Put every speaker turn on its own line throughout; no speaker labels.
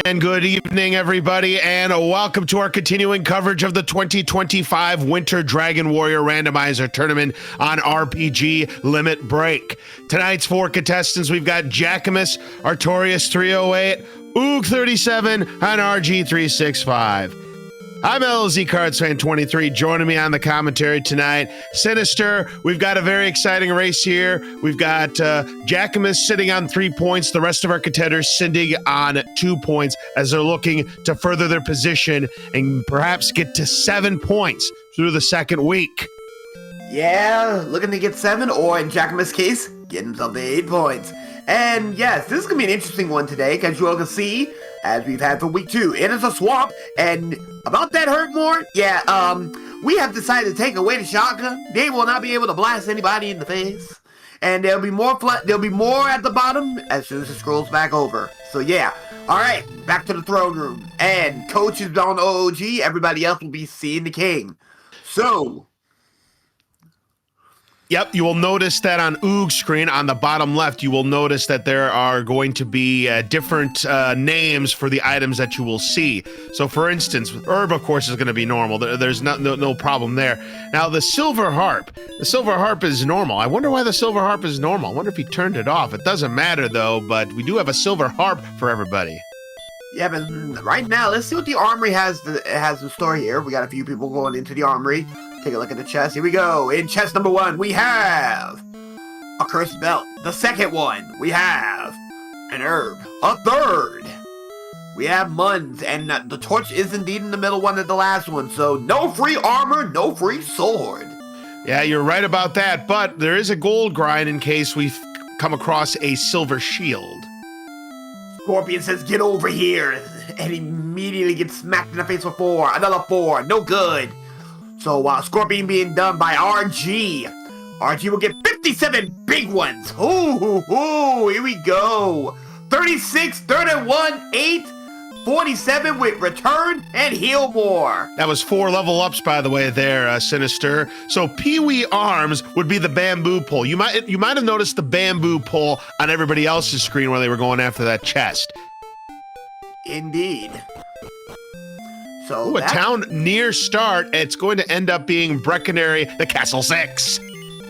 And good evening, everybody, and welcome to our continuing coverage of the 2025 Winter Dragon Warrior Randomizer Tournament on RPG Limit Break. Tonight's four contestants, we've got Jackamus, Artorias 308, Oog 37, and RG 365. I'm LZ Cards Fan 23. Joining me on the commentary tonight, Sinister. We've got a very exciting race here. We've got Jackamus sitting on 3 points. The rest of our contenders sitting on 2 points as they're looking to further their position and perhaps get to 7 points through the second week.
Yeah, looking to get 7, or in Jackamus' case, get himself to 8 points. And yes, this is going to be an interesting one today, because you all can see, as we've had for week 2, it is a swamp, and about that hurt more, we have decided to take away the shotgun. They will not be able to blast anybody in the face, and there'll be more at the bottom as soon as it scrolls back over. So yeah, alright, back to the throne room, and Coach is on OOG, everybody else will be seeing the king. So...
Yep, you will notice that on Oog's screen on the bottom left, you will notice that there are going to be different names for the items that you will see. So for instance, Herb, of course, is going to be normal. There's no problem there. Now, the Silver Harp is normal. I wonder why the Silver Harp is normal. I wonder if he turned it off. It doesn't matter, though, but we do have a Silver Harp for everybody.
Yeah, but right now, let's see what the armory has in store here. We got a few people going into the armory. Take a look at the chest. Here we go. In chest number 1, we have a cursed belt. The second one, we have an herb. A third, we have Muns. And the torch is indeed in the middle one of the last one. So no free armor, no free sword.
Yeah, you're right about that. But there is a gold grind in case we come across a silver shield.
Scorpion says, get over here. And immediately gets smacked in the face with 4. Another 4. No good. So, Scorpion being done by RG. RG will get 57 big ones. Ooh, here we go. 36, 31, 8, 47 with return and heal more.
That was 4 level ups, by the way, there, Sinister. So Pee-wee Arms would be the bamboo pole. You might have noticed the bamboo pole on everybody else's screen when they were going after that chest.
Indeed. So
a town near start. It's going to end up being Breckenary, the Castle 6.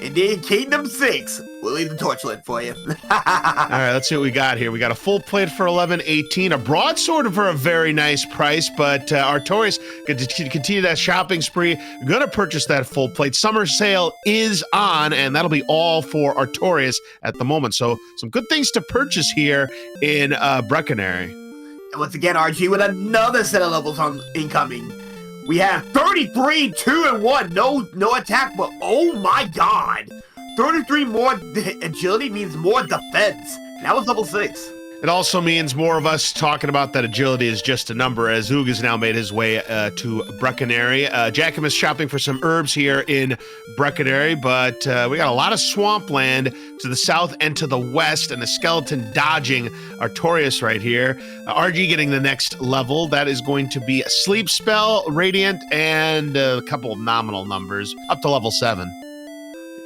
Indeed, Kingdom 6. We'll leave the torch lit for you.
All right, let's see what we got here. We got a full plate for 11.18, a broadsword for a very nice price, but Artorias going to continue that shopping spree. Going to purchase that full plate. Summer sale is on, and that'll be all for Artorias at the moment. So some good things to purchase here in Breckenary.
And once again, RG with another set of levels incoming. We have 33, 2, and 1. No attack, but oh my god. 33 more agility means more defense. And that was level 6.
It also means more of us talking about that agility is just a number, as Oog has now made his way to Breckenary. Jackamus shopping for some herbs here in Breckenary, but we got a lot of swampland to the south and to the west, and the skeleton dodging Artorias right here. RG getting the next level. That is going to be a sleep spell, radiant, and a couple of nominal numbers, up to level 7.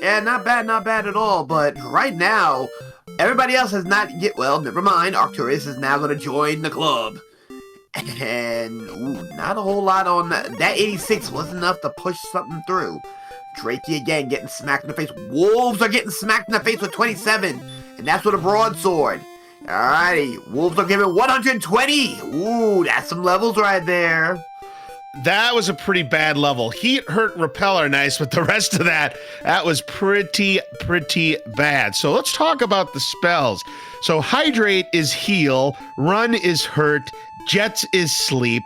Yeah, not bad at all, but right now... everybody else has not yet, well, never mind. Arcturus is now going to join the club. And, not a whole lot on that. That 86 wasn't enough to push something through. Drakey again getting smacked in the face. Wolves are getting smacked in the face with 27. And that's with a broadsword. Alrighty, Wolves are giving 120. Ooh, that's some levels right there.
That was a pretty bad level. Heat, hurt, repel are nice, but the rest of that was pretty bad. So let's talk about the spells. So Hydrate is heal, Run is hurt, Jets is sleep,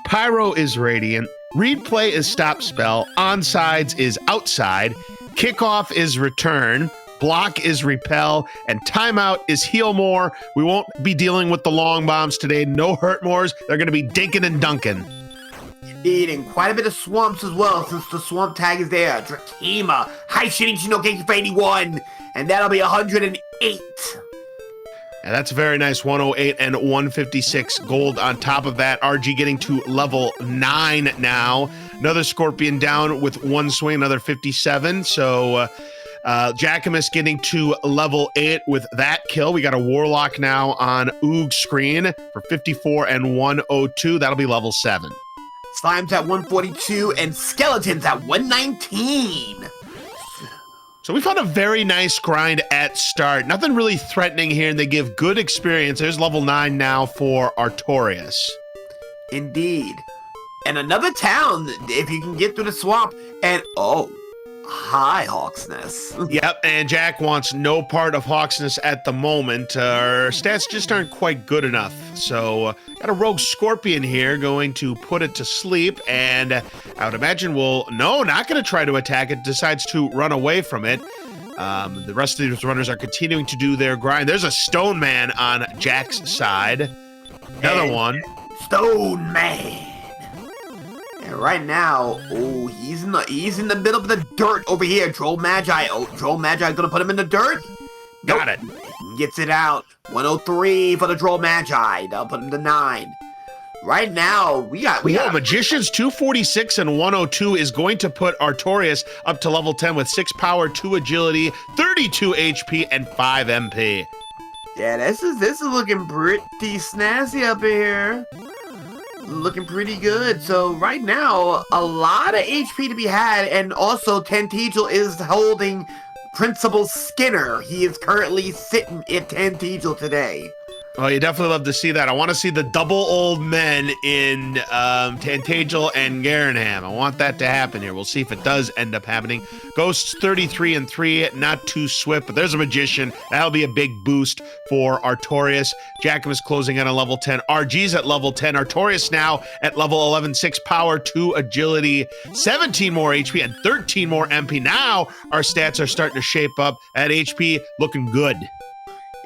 Pyro is radiant, Replay is stop spell, Onsides is outside, Kickoff is return, Block is repel, and Timeout is heal more. We won't be dealing with the long bombs today. No hurt mores. They're going to be dinking and dunking.
And quite a bit of swamps as well, since the swamp tag is there. Drakima, High Shinichi no Genki for 81, and that'll be 108.
And that's very nice, 108 and 156 gold on top of that. RG getting to level 9 now. Another Scorpion down with one swing, another 57. So Jackamus getting to level 8 with that kill. We got a Warlock now on Oog's screen for 54 and 102. That'll be level 7.
Slime's at 142 and Skeleton's at 119.
So we found a very nice grind at start. Nothing really threatening here, and they give good experience. There's level 9 now for Artorias.
Indeed. And another town, if you can get through the swamp, and hi, Hawksness.
Yep, and Jack wants no part of Hawksness at the moment. Our stats just aren't quite good enough. So got a rogue scorpion here going to put it to sleep, and I would imagine not going to try to attack it, decides to run away from it. The rest of these runners are continuing to do their grind. There's a Stone Man on Jack's side. Another one.
Stone Man. And right now, he's in the middle of the dirt over here. Troll Magi. Troll Magi gonna put him in the dirt?
Got it.
Gets it out. 103 for the Troll Magi. That'll put him to 9. Right now, we got
Magician's 246 and 102 is going to put Artorias up to level 10 with 6 power, 2 agility, 32 HP, and 5 MP.
Yeah, this is looking pretty snazzy up here. Looking pretty good. So right now, a lot of HP to be had, and also Tentagel is holding Principal Skinner. He is currently sitting at Tentagel today.
Oh, you definitely love to see that. I want to see the double old men in Tantagel and Garanham. I want that to happen here. We'll see if it does end up happening. Ghosts 33 and 3, not too swift, but there's a Magician. That'll be a big boost for Artorias. Jackamus closing in on level 10. RG's at level 10. Artorias now at level 11, 6 power, 2 agility, 17 more HP, and 13 more MP. Now our stats are starting to shape up. At HP, looking good.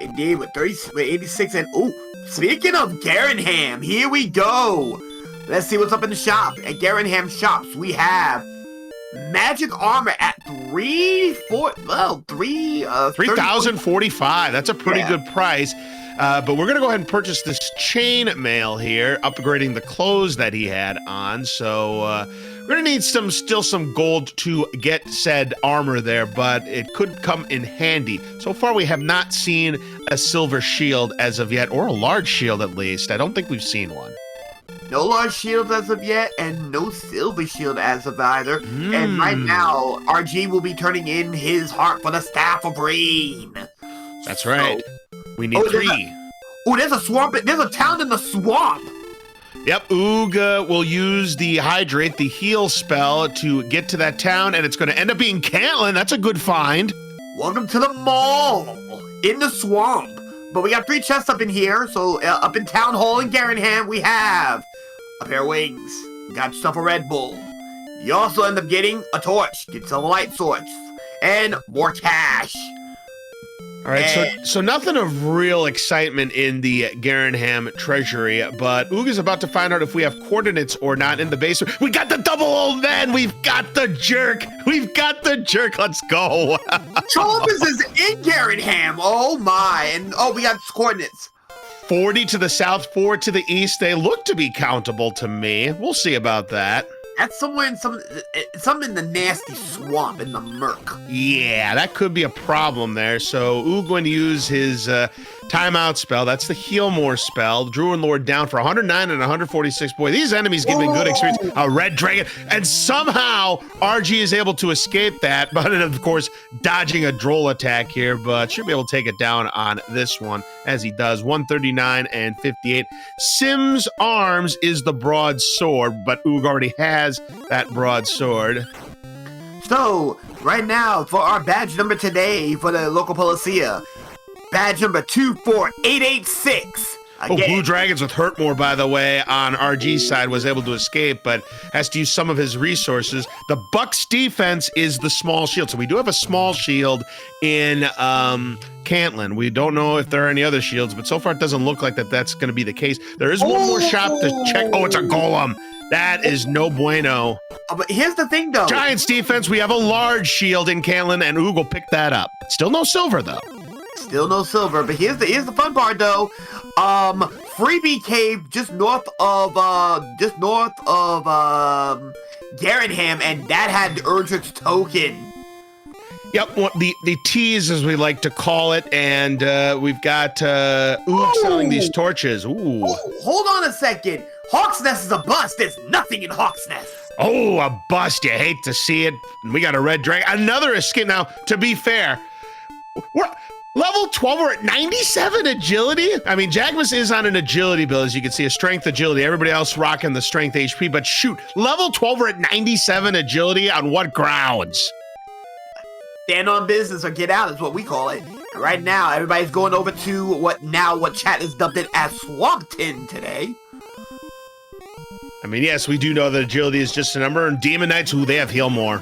Indeed, with 86 and speaking of Garanham, here we go. Let's see what's up in the shop. At Garanham shops, we have magic armor at
3,045. That's a pretty good price. But we're gonna go ahead and purchase this chain mail here, upgrading the clothes that he had on. So we're gonna need still some gold to get said armor there, but it could come in handy. So far, we have not seen a silver shield as of yet, or a large shield at least. I don't think we've seen one.
No large shield as of yet, and no silver shield as of either. And right now, RG will be turning in his heart for the Staff of Rain.
That's right. We need 3.
There's a swamp. There's a town in the swamp.
Yep, Oog will use the Hydrate, the heal spell, to get to that town, and it's going to end up being Cantlin. That's a good find.
Welcome to the mall in the swamp. But we got 3 chests up in here. So up in Town Hall in Garanham, we have a pair of wings. We got stuff for Red Bull. You also end up getting a torch. Get some light source. And more cash.
All right, so nothing of real excitement in the Garanham treasury, but Oog is about to find out if we have coordinates or not in the basement. We got the double old man! We've got the jerk! We've got the jerk! Let's go!
Columbus is in Garanham! Oh my! And we got coordinates.
40 to the south, 4 to the east. They look to be countable to me. We'll see about that.
That's somewhere in some in the nasty swamp in the murk.
Yeah, that could be a problem there. So Oog going to use his timeout spell. That's the Heal More spell. Druid Lord down for 109 and 146. Boy, these enemies give me good experience. A red dragon. And somehow RG is able to escape that, but of course dodging a droll attack here, but should be able to take it down on this one as he does. 139 and 58. Sim's arms is the broadsword, but Oog already has that broadsword.
So, right now, for our badge number today for the local policia, badge number 24886.
Blue Dragons with Hurtmore, by the way, on RG's side was able to escape, but has to use some of his resources. The Bucks defense is the small shield, so we do have a small shield in Cantlin. We don't know if there are any other shields, but so far it doesn't look like that's going to be the case. There is one more shop to check. Oh, it's a golem. That is no bueno.
But here's the thing, though.
Giants defense, we have a large shield in Cantlin, and Oog will pick that up. Still no silver, though.
Still no silver, but here's the fun part, though. Freebie Cave just north of Garanham, and that had Erdrick's token.
Yep, well, the tease, as we like to call it, and we've got Oog selling these torches. Ooh.
Oh, hold on a second. Hawk's Nest is a bust. There's nothing in Hawk's Nest.
Oh, a bust. You hate to see it. We got a red dragon. Another escape. Now, to be fair, we're level 12. We're at 97 agility. I mean, Jagmas is on an agility build, as you can see, a strength agility. Everybody else rocking the strength HP. But shoot, level 12, we're at 97 agility. On what grounds?
Stand on business or get out is what we call it. And right now, everybody's going over to what chat has dubbed it as Swampton today.
I mean, yes, we do know that agility is just a number, and Demon Knights, they have heal more.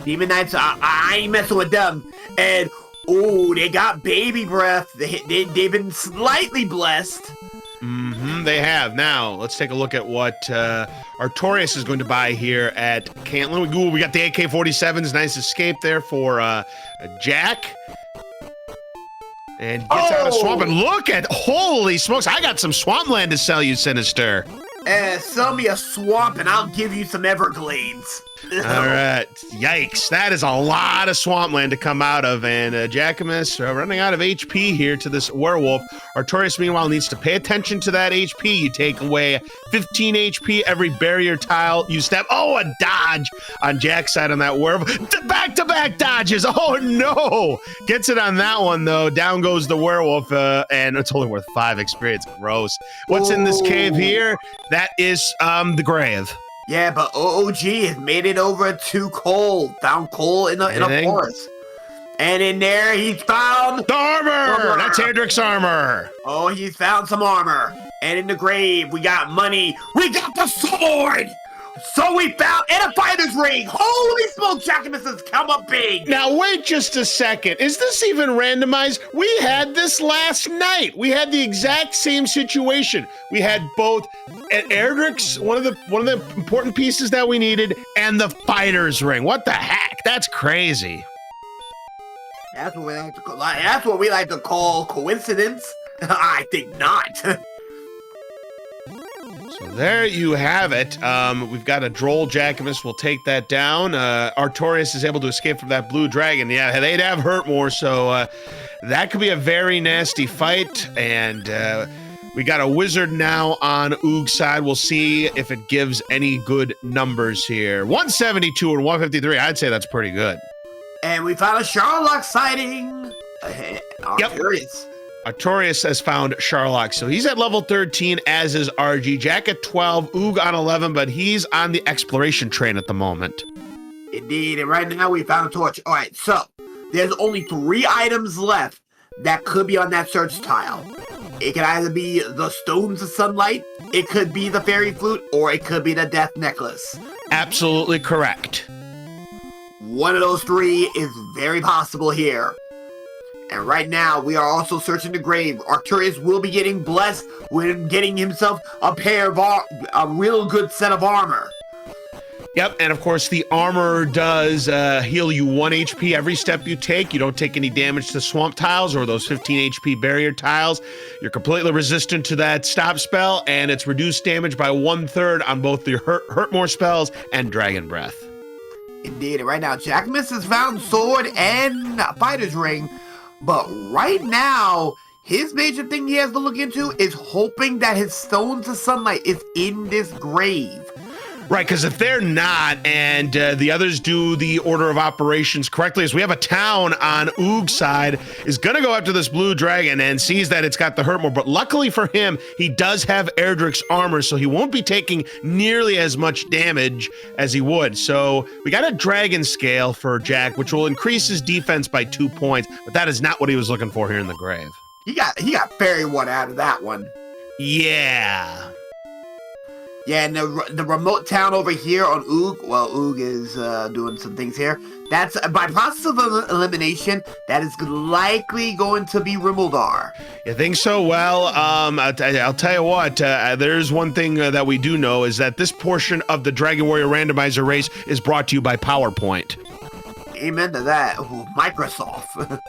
Demon Knights, I ain't messing with them. And, oh, they got baby breath. They've been slightly blessed.
Mm-hmm, they have. Now, let's take a look at what Artorias is going to buy here at Cantlin. Ooh, we got the AK-47s. Nice escape there for Jack. And gets out of swamp. And look at, holy smokes, I got some swampland to sell you, Sinister.
Sell me a swamp and I'll give you some Everglades.
All right. Yikes. That is a lot of swampland to come out of. And Jackamus running out of HP here to this werewolf. Artorias, meanwhile, needs to pay attention to that HP. You take away 15 HP every barrier tile you step. Oh, a dodge on Jack's side on that werewolf. Back-to-back dodges. Oh, no. Gets it on that one, though. Down goes the werewolf. And it's only worth 5 experience. Gross. What's in this cave here? That is the grave.
Yeah, but OOG has made it over to coal. Found coal in a forest. And in there, he's found...
the armor! That's Hendrick's armor!
Oh, he's found some armor. And in the grave, we got money. We got the sword! So we found... and a fighter's ring! Holy smoke, Jackamus has come up big!
Now, wait just a second. Is this even randomized? We had this last night. We had the exact same situation. We had both Erdrick's, one of the important pieces that we needed, and the fighter's ring. What the heck? That's crazy.
That's what we like to call coincidence. I think not.
So there you have it. We've got a droll Jackamus. We'll take that down. Artorias is able to escape from that blue dragon. Yeah, they'd have hurt more, so that could be a very nasty fight. And we got a wizard now on Oog's side. We'll see if it gives any good numbers here. 172 and 153. I'd say that's pretty good.
And we found a Sharlock sighting. Artorias.
Artorias has found Sharlock, so he's at level 13, as is RG. Jack at 12, Oog on 11, but he's on the exploration train at the moment.
Indeed, and right now we found a torch. All right, so there's only 3 items left that could be on that search tile. It could either be the Stones of Sunlight, it could be the Fairy Flute, or it could be the Death Necklace.
Absolutely correct.
One of those 3 is very possible here. And right now, we are also searching the grave. Artorias will be getting blessed with getting himself a real good set of armor.
Yep, and of course the armor does heal you 1 HP every step you take. You don't take any damage to swamp tiles or those 15 HP barrier tiles. You're completely resistant to that stop spell, and it's reduced damage by 1/3 on both the hurt more spells and dragon breath.
Indeed, and right now, Jackamus has found sword and fighter's ring. But right now, his major thing he has to look into is hoping that his Stones of Sunlight is in this grave.
Right, because if they're not, and the others do the order of operations correctly, as we have a town on Oog's side, is going to go after this blue dragon and sees that it's got the hurt more. But luckily for him, he does have Erdrick's armor, so he won't be taking nearly as much damage as he would. So we got a dragon scale for Jack, which will increase his defense by 2 points, but that is not what he was looking for here in the grave.
He got fairy one out of that one.
Yeah.
Yeah, and the remote town over here on Oog, well, Oog is doing some things here. That's, by process of elimination, that is likely going to be Rimuldar.
You think so? Well, I'll tell you what, there's one thing that we do know is that this portion of the Dragon Warrior Randomizer race is brought to you by PowerPoint.
Amen to that. Ooh, Microsoft.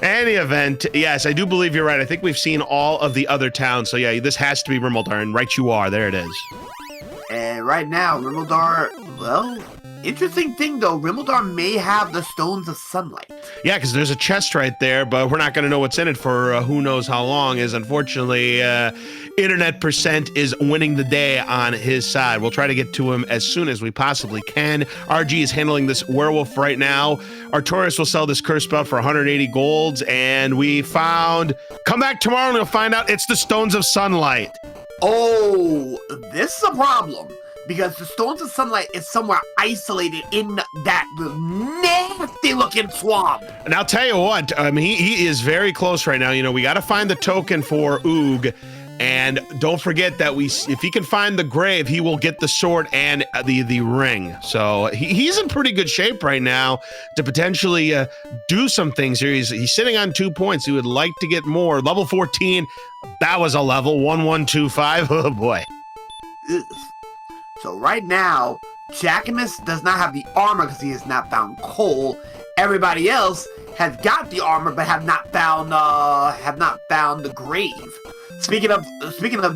Any event, yes, I do believe you're right. I think we've seen all of the other towns. So yeah, this has to be Rimuldar, and right you are. There it is.
And right now, Rimuldar, well, Interesting thing though, Rimmledar may have the Stones of Sunlight.
Yeah, because there's a chest right there, but we're not going to know what's in it for who knows how long. Is unfortunately, Internet Percent is winning the day on his side. We'll try to get to him as soon as we possibly can. RG is handling this werewolf right now. Artorias will sell this curse spell for 180 golds, and we found. Come back tomorrow and you'll find out it's the Stones of Sunlight.
Oh, this is a problem. Because the Stones of Sunlight is somewhere isolated in that nasty-looking swamp.
And I'll tell you what, he is very close right now. You know, we got to find the token for Oog. And don't forget that if he can find the grave, he will get the sword and the ring. So he's in pretty good shape right now to potentially do some things here. He's sitting on 2 points. He would like to get more. Level 14, that was a level, 1125. Oh, boy.
Ugh. So right now, Jackamus does not have the armor because he has not found coal. Everybody else has got the armor but have not found the grave. Speaking of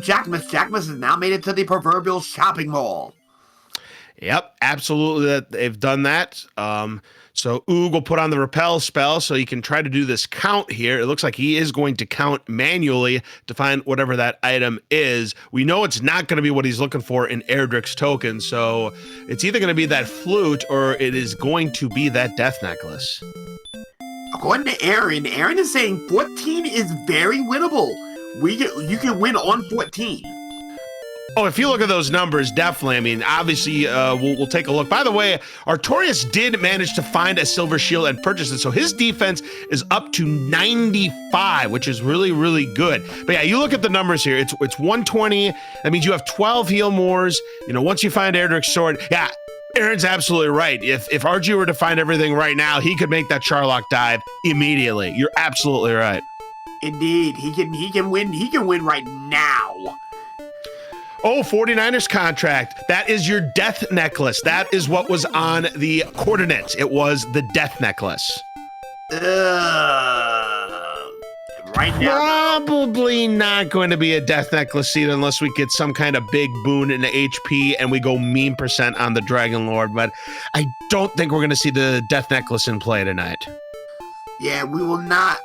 Jackamus, Jackamus has now made it to the proverbial shopping mall.
Yep, absolutely. They've done that. So Oog will put on the repel spell so he can try to do this count here. It looks like he is going to count manually to find whatever that item is. We know it's not going to be what he's looking for in Erdrick's token, so it's either going to be that flute or it is going to be that death necklace.
According to Aaron is saying 14 is very winnable. You can win on 14.
Oh, if you look at those numbers, definitely. I mean, obviously, we'll take a look. By the way, Artorias did manage to find a silver shield and purchase it, so his defense is up to 95, which is really, really good. But yeah, you look at the numbers here. It's 120. That means you have 12 heal mores. You know, once you find Erdrick's sword, yeah, Aaron's absolutely right. If RG were to find everything right now, he could make that Charlock dive immediately. You're absolutely right.
Indeed, he can win. He can win right now.
Oh, 49ers contract. That is your death necklace. That is what was on the coordinates. It was the death necklace.
Right now.
Probably not going to be a death necklace either unless we get some kind of big boon in the HP and we go meme percent on the Dragon Lord. But I don't think we're going to see the death necklace in play tonight.
Yeah, we will not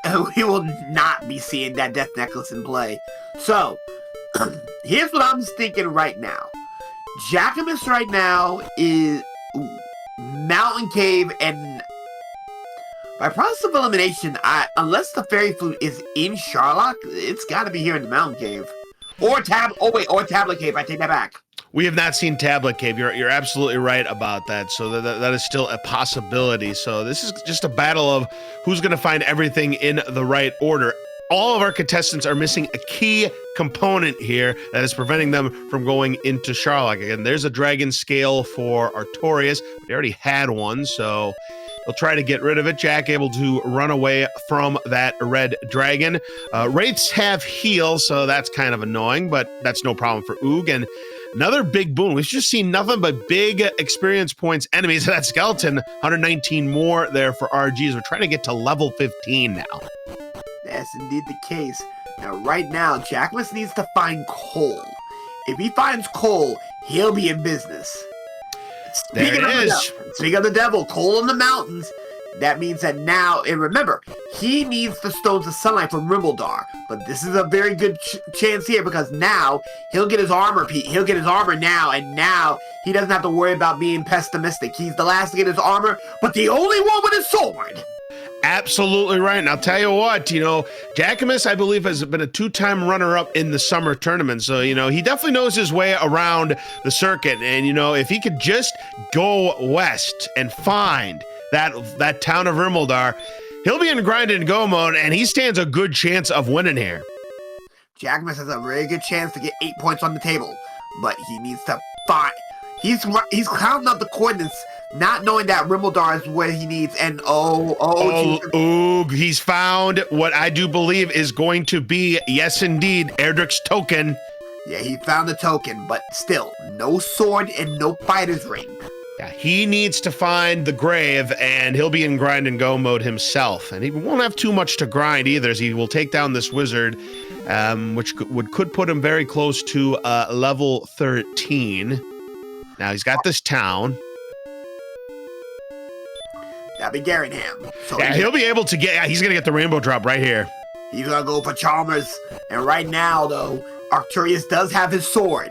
be seeing that death necklace in play. So, here's what I'm thinking right now. Jackamus right now is Mountain Cave, and by process of elimination, unless the Fairy Flute is in Charlock, it's got to be here in the Mountain Cave. Or Tablet Cave, I take that back.
We have not seen Tablet Cave. You're absolutely right about that. So that is still a possibility. So this is just a battle of who's going to find everything in the right order. All of our contestants are missing a key component here that is preventing them from going into Charlock. Again, there's a dragon scale for Artorias. They already had one, so they'll try to get rid of it. Jack able to run away from that red dragon. Wraiths have heal, so that's kind of annoying, but that's no problem for Oog. And another big boon. We've just seen nothing but big experience points enemies. That skeleton, 119 more there for RGs. We're trying to get to level 15 now.
That's indeed the case. Now, right now, Jackamus needs to find coal. If he finds coal, he'll be in business. Speaking of the devil, coal in the mountains. That means that now, and remember, he needs the Stones of Sunlight from Rimmledar. But this is a very good chance here because now he'll get his armor. He'll get his armor now, and now he doesn't have to worry about being pessimistic. He's the last to get his armor, but the only one with his sword.
Absolutely right. And I'll tell you what, you know, Jackamus, I believe, has been a 2-time runner-up in the summer tournament. So, you know, he definitely knows his way around the circuit. And, you know, if he could just go west and find that town of Rimmledar, he'll be in grind and go mode, and he stands a good chance of winning here.
Jackamus has a very good chance to get 8 points on the table, but he needs to find. He's counting up the coordinates, not knowing that Rimmledar is where he needs, and
Oog, he's found what I do believe is going to be, yes indeed, Erdrick's token.
Yeah, he found the token, but still, no sword and no fighter's ring.
Yeah, he needs to find the grave, and he'll be in grind and go mode himself. And he won't have too much to grind either, as he will take down this wizard, which could put him very close to level 13. Now he's got this town.
up in Garinham. So
Yeah, he'll be able to get. Yeah, he's gonna get the rainbow drop right here.
he's gonna go for Chalmers. And right now, though, Arcturus does have his sword.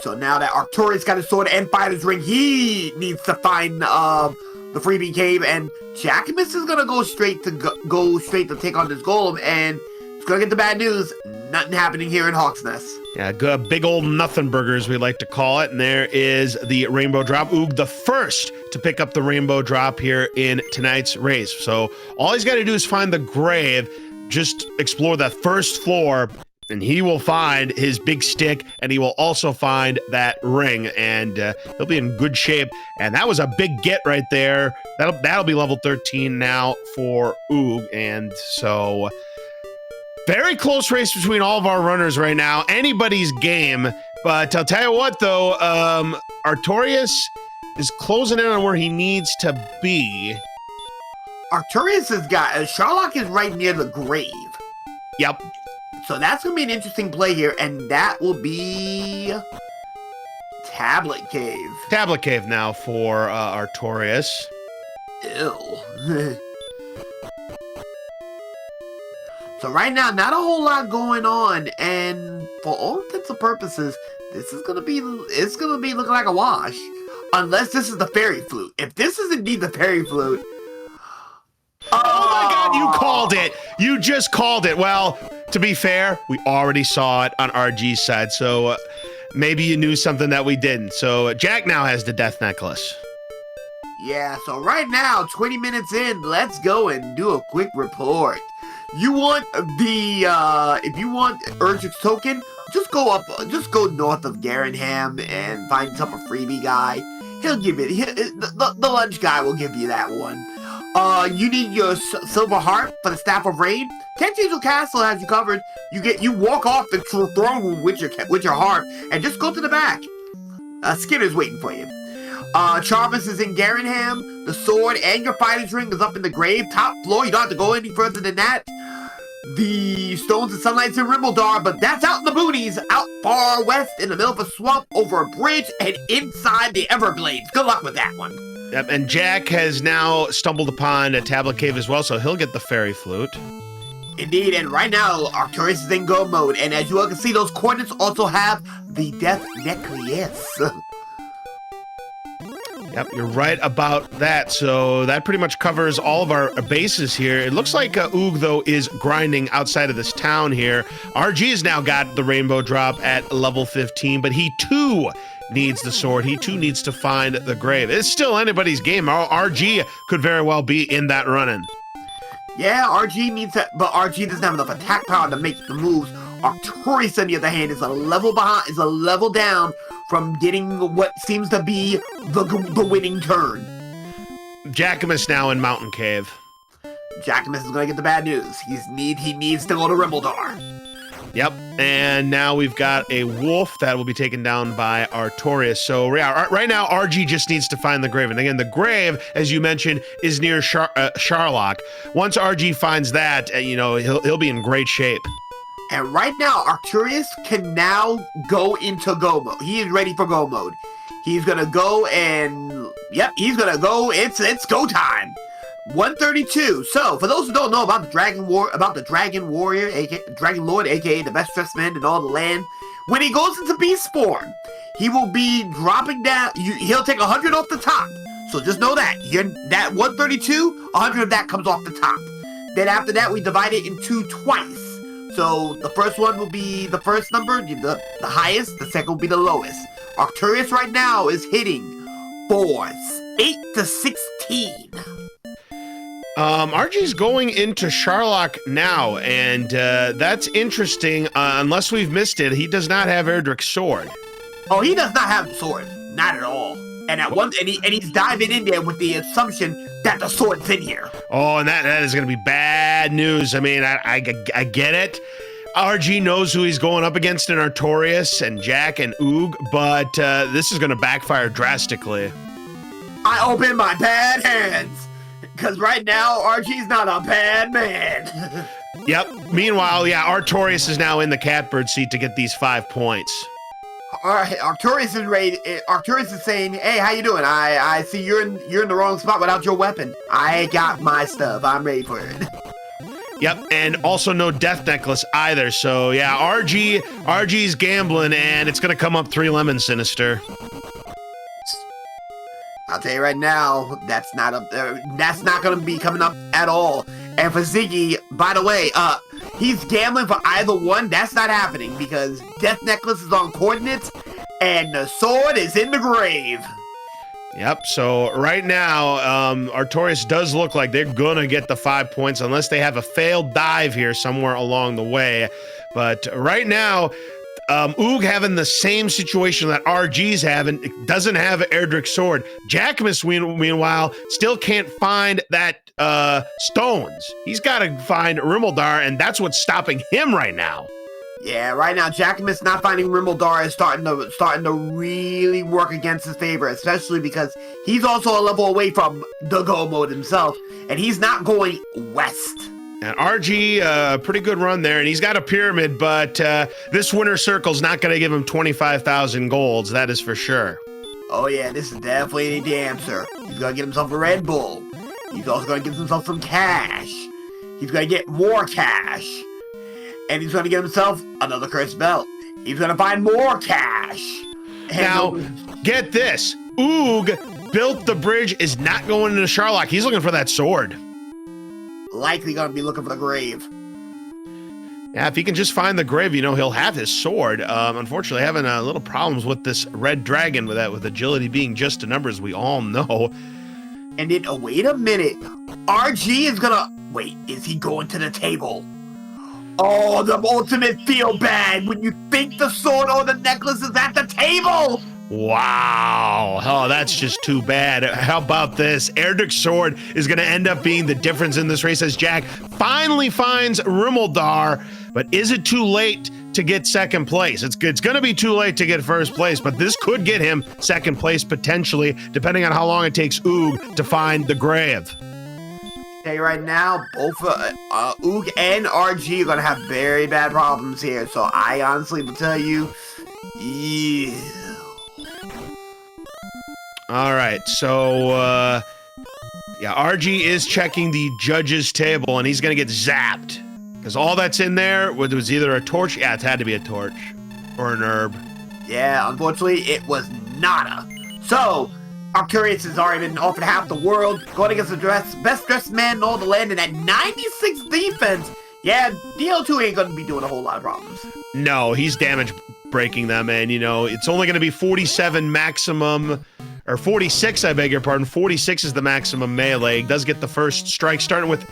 So now that Arcturus got his sword and fighter's ring, he needs to find the freebie cave, and Jackamus is gonna go straight to take on this golem, and it's gonna get the bad news. Nothing happening here in Hawk's Nest.
Yeah, good, big old nothing burgers, we like to call it. And there is the rainbow drop. Oog, the first to pick up the rainbow drop here in tonight's race. So all he's got to do is find the grave, just explore that first floor, and he will find his big stick, and he will also find that ring, and he'll be in good shape. And that was a big get right there. That'll be level 13 now for Oog, and so very close race between all of our runners right now. Anybody's game, but I'll tell you what, though, Artorias is closing in on where he needs to be.
Arcturus has got Sherlock is right near the grave.
Yep.
So that's going to be an interesting play here, and that will be Tablet Cave.
Tablet Cave now for Artorias.
Ew. So right now, not a whole lot going on, and for all intents and purposes, this is gonna be looking like a wash, unless this is the fairy flute. If this is indeed the fairy flute,
oh my God, you called it! You just called it. Well, to be fair, we already saw it on RG's side, so maybe you knew something that we didn't. So Jack now has the death necklace.
Yeah. So right now, 20 minutes in, let's go and do a quick report. You want if you want Urgix token, just go north of Garinham and find yourself a freebie guy. He'll give it, the lunch guy will give you that one. You need your silver heart for the Staff of Rain. Tenchizo Castle has you covered. You walk off the throne room with your heart and just go to the back. Skinner's waiting for you. Charmus is in Garinham. The sword and your fighter's ring is up in the grave. Top floor, you don't have to go any further than that. The stones and sunlight's in Rimbledar, but that's out in the boonies, out far west in the middle of a swamp, over a bridge, and inside the Everglades. Good luck with that one.
Yep, and Jack has now stumbled upon a tablet cave as well, so he'll get the fairy flute.
Indeed, and right now, Arcturus is in go mode, and as you all can see, those coordinates also have the death necklace.
Yep, you're right about that. So that pretty much covers all of our bases here. It looks like Oog, though, is grinding outside of this town here. RG has now got the rainbow drop at level 15, but he too needs the sword. He too needs to find the grave. It's still anybody's game. RG could very well be in that run-in.
Yeah, RG needs that, but RG doesn't have enough attack power to make the moves. Arcturus, on the other hand, is a level down from getting what seems to be the winning turn.
Jackamus now in Mountain Cave.
Jackamus is going to get the bad news. He needs to go to Rimbledar.
Yep, and now we've got a wolf that will be taken down by Artorias. So yeah, right now, RG just needs to find the grave. And again, the grave, as you mentioned, is near Sherlock. Once RG finds that, he'll be in great shape.
And right now, Arcturus can now go into go mode. He is ready for go mode. He's gonna go and, yep, he's gonna go. It's go time. 132. So, for those who don't know about the Dragon Warrior, aka Dragon Lord, aka the best dressed man in all the land, when he goes into Beast Form, he will be dropping down. He'll take 100 off the top. So just know that that 132, 100 of that comes off the top. Then after that, we divide it in two twice. So the first one will be the first number, the highest. The second will be the lowest. Arcturus right now is hitting 8 to 16.
RG's going into Sherlock now, and that's interesting. Unless we've missed it, he does not have Erdrick's sword.
Oh, he does not have the sword, not at all. And he's diving in there with the assumption that the sword's in here.
Oh, and that is going to be bad news. I mean, I get it. RG knows who he's going up against in Artorias and Jack and Oog, but this is going to backfire drastically.
I open my bad hands. Because right now, RG's not a bad man.
Yep. Meanwhile, yeah, Artorias is now in the catbird seat to get these 5 points.
All right, Arcturus is ready. Arcturus is saying, "Hey, how you doing? I see you're in the wrong spot without your weapon. I got my stuff. I'm ready for it."
Yep, and also no death necklace either. So yeah, RG's gambling, and it's gonna come up 3 lemons, Sinister.
I'll tell you right now, that's not up there. That's not gonna be coming up at all. And for Ziggy, by the way, he's gambling for either one. That's not happening because death necklace is on coordinates, and the sword is in the grave.
Yep, so right now, Artorias does look like they're gonna get the 5 points unless they have a failed dive here somewhere along the way. But right now, Oog having the same situation that RG's having, doesn't have an Erdrick sword. Jackamus, meanwhile, still can't find that stones. He's got to find Rimuldar, and that's what's stopping him right now.
Yeah, right now, Jackamus not finding Rimuldar is starting to really work against his favor, especially because he's also a level away from the Go mode himself, and he's not going west.
And RG, pretty good run there, and he's got a pyramid, but this winner circle's not going to give him 25,000 golds, that is for sure.
Oh yeah, this is definitely the answer. He's going to get himself a Red Bull. He's also going to get himself some cash. He's going to get more cash. And he's going to get himself another cursed belt. He's going to find more cash. And
now, get this. Oog built the bridge, is not going into Sharlock. He's looking for that sword.
Likely going to be looking for the grave.
Yeah, if he can just find the grave, you know, he'll have his sword. Unfortunately, having a little problems with this red dragon with agility being just a number, as we all know.
And then, wait a minute. RG is going to... Wait, is he going to the table? Oh, the ultimate feel bad when you think the sword or the necklace is at the table.
Wow. Oh, that's just too bad. How about this? Erdrick's sword is going to end up being the difference in this race as Jack finally finds Rimuldar, but is it too late to get second place? It's going to be too late to get first place, but this could get him second place potentially, depending on how long it takes Oog to find the grave.
Hey, right now, both Oog and RG are going to have very bad problems here, so I honestly will tell you, yeah.
All right, so, yeah, RG is checking the judge's table, and he's going to get zapped. Because all that's in there was either a torch, yeah, it had to be a torch, or an herb. Yeah,
unfortunately, it was nada. So, Arcturus has already been offered half the world, going against the best dressed man in all the land, and at 96 defense, yeah, DL2 ain't going to be doing a whole lot of problems.
No, he's damage breaking them, and, you know, it's only going to be 47 maximum... Or 46, I beg your pardon. 46 is the maximum melee. He does get the first strike, starting with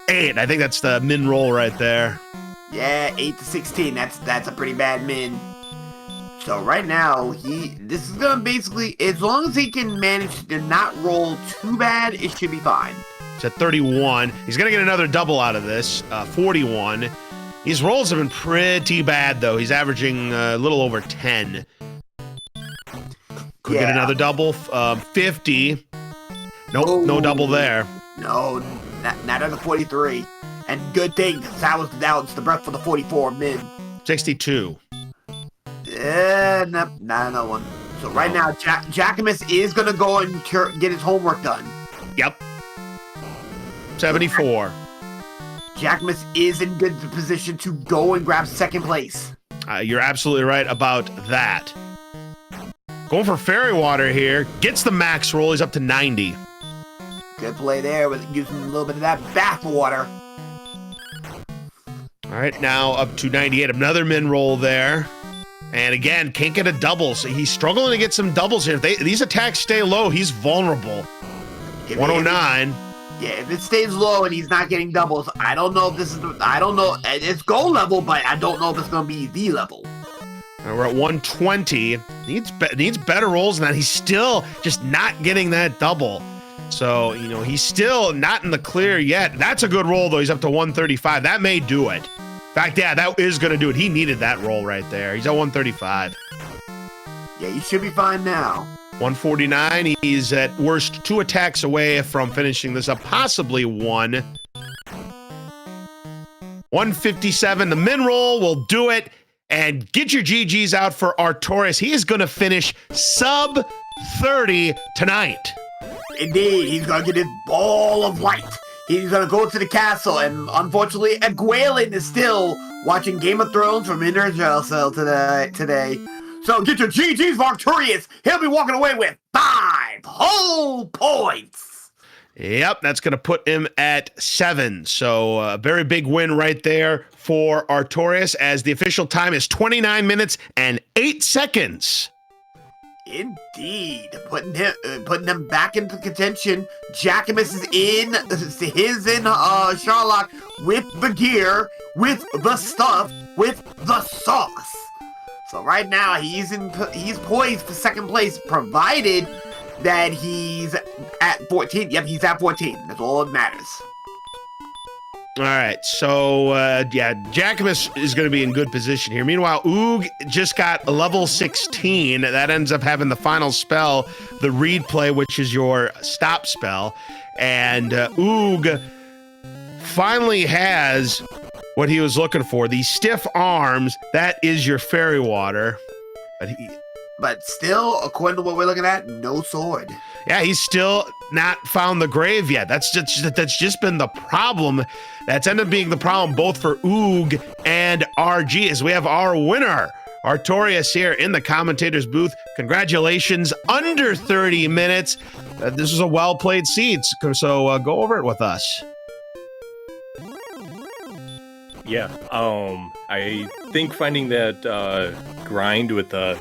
8. I think that's the min roll right there.
Yeah, 8 to 16. That's a pretty bad min. So right now, this is gonna basically, as long as he can manage to not roll too bad, it should be fine.
It's at 31. He's gonna get another double out of this. 41. His rolls have been pretty bad though. He's averaging a little over 10. Could get another double. 50. Nope, ooh, no double there.
No, not at the 43. And good thing, because that was the breath for the 44 mid.
62.
Not another one. So right now, Jackamus is going to go and get his homework done.
Yep. 74.
Jackamus is in good position to go and grab second place.
You're absolutely right about that. Going for Fairy Water here. Gets the max roll. He's up to 90.
Good play there with using a little bit of that bath water.
All right, now up to 98. Another min roll there. And again, can't get a double. So he's struggling to get some doubles here. If these attacks stay low, he's vulnerable. 109.
Yeah, if it stays low and he's not getting doubles, I don't know if this is... I don't know. It's goal level, but I don't know if it's going to be the level.
We're at 120. Needs better rolls than that. He's still just not getting that double. So, you know, he's still not in the clear yet. That's a good roll, though. He's up to 135. That may do it. In fact, yeah, that is going to do it. He needed that roll right there. He's at 135.
Yeah, you should be fine now.
149. He's at worst 2 attacks away from finishing this up. Possibly 1. 157. The min roll will do it. And get your GGs out for Artorias. He is going to finish sub 30 tonight.
Indeed, he's gonna get his ball of light. He's gonna go to the castle, and unfortunately, Egwalin is still watching Game of Thrones from in her jail cell today. So get your GGs for Artorias. He'll be walking away with 5 whole points.
Yep, that's going to put him at 7. So a very big win right there for Artorias, as the official time is 29 minutes and 8 seconds.
Indeed, putting them back into contention. Jackamus is in Sherlock with the gear, with the stuff, with the sauce. So right now he's poised for second place, provided that he's at 14. Yep, he's at 14. That's all that matters.
All right, so yeah, Jackamus is going to be in good position here. Meanwhile, Oog just got a level 16. That ends up having the final spell, the read play, which is your stop spell. And Oog finally has what he was looking for, these stiff arms. That is your fairy water.
But still, according to what we're looking at, no sword.
Yeah, he's still not found the grave yet. That's just been the problem. That's ended up being the problem both for Oog and RG, as we have our winner, Artorias, here in the commentator's booth. Congratulations, under 30 minutes. This was a well-played seed, so go over it with us.
Yeah, I think finding that grind with the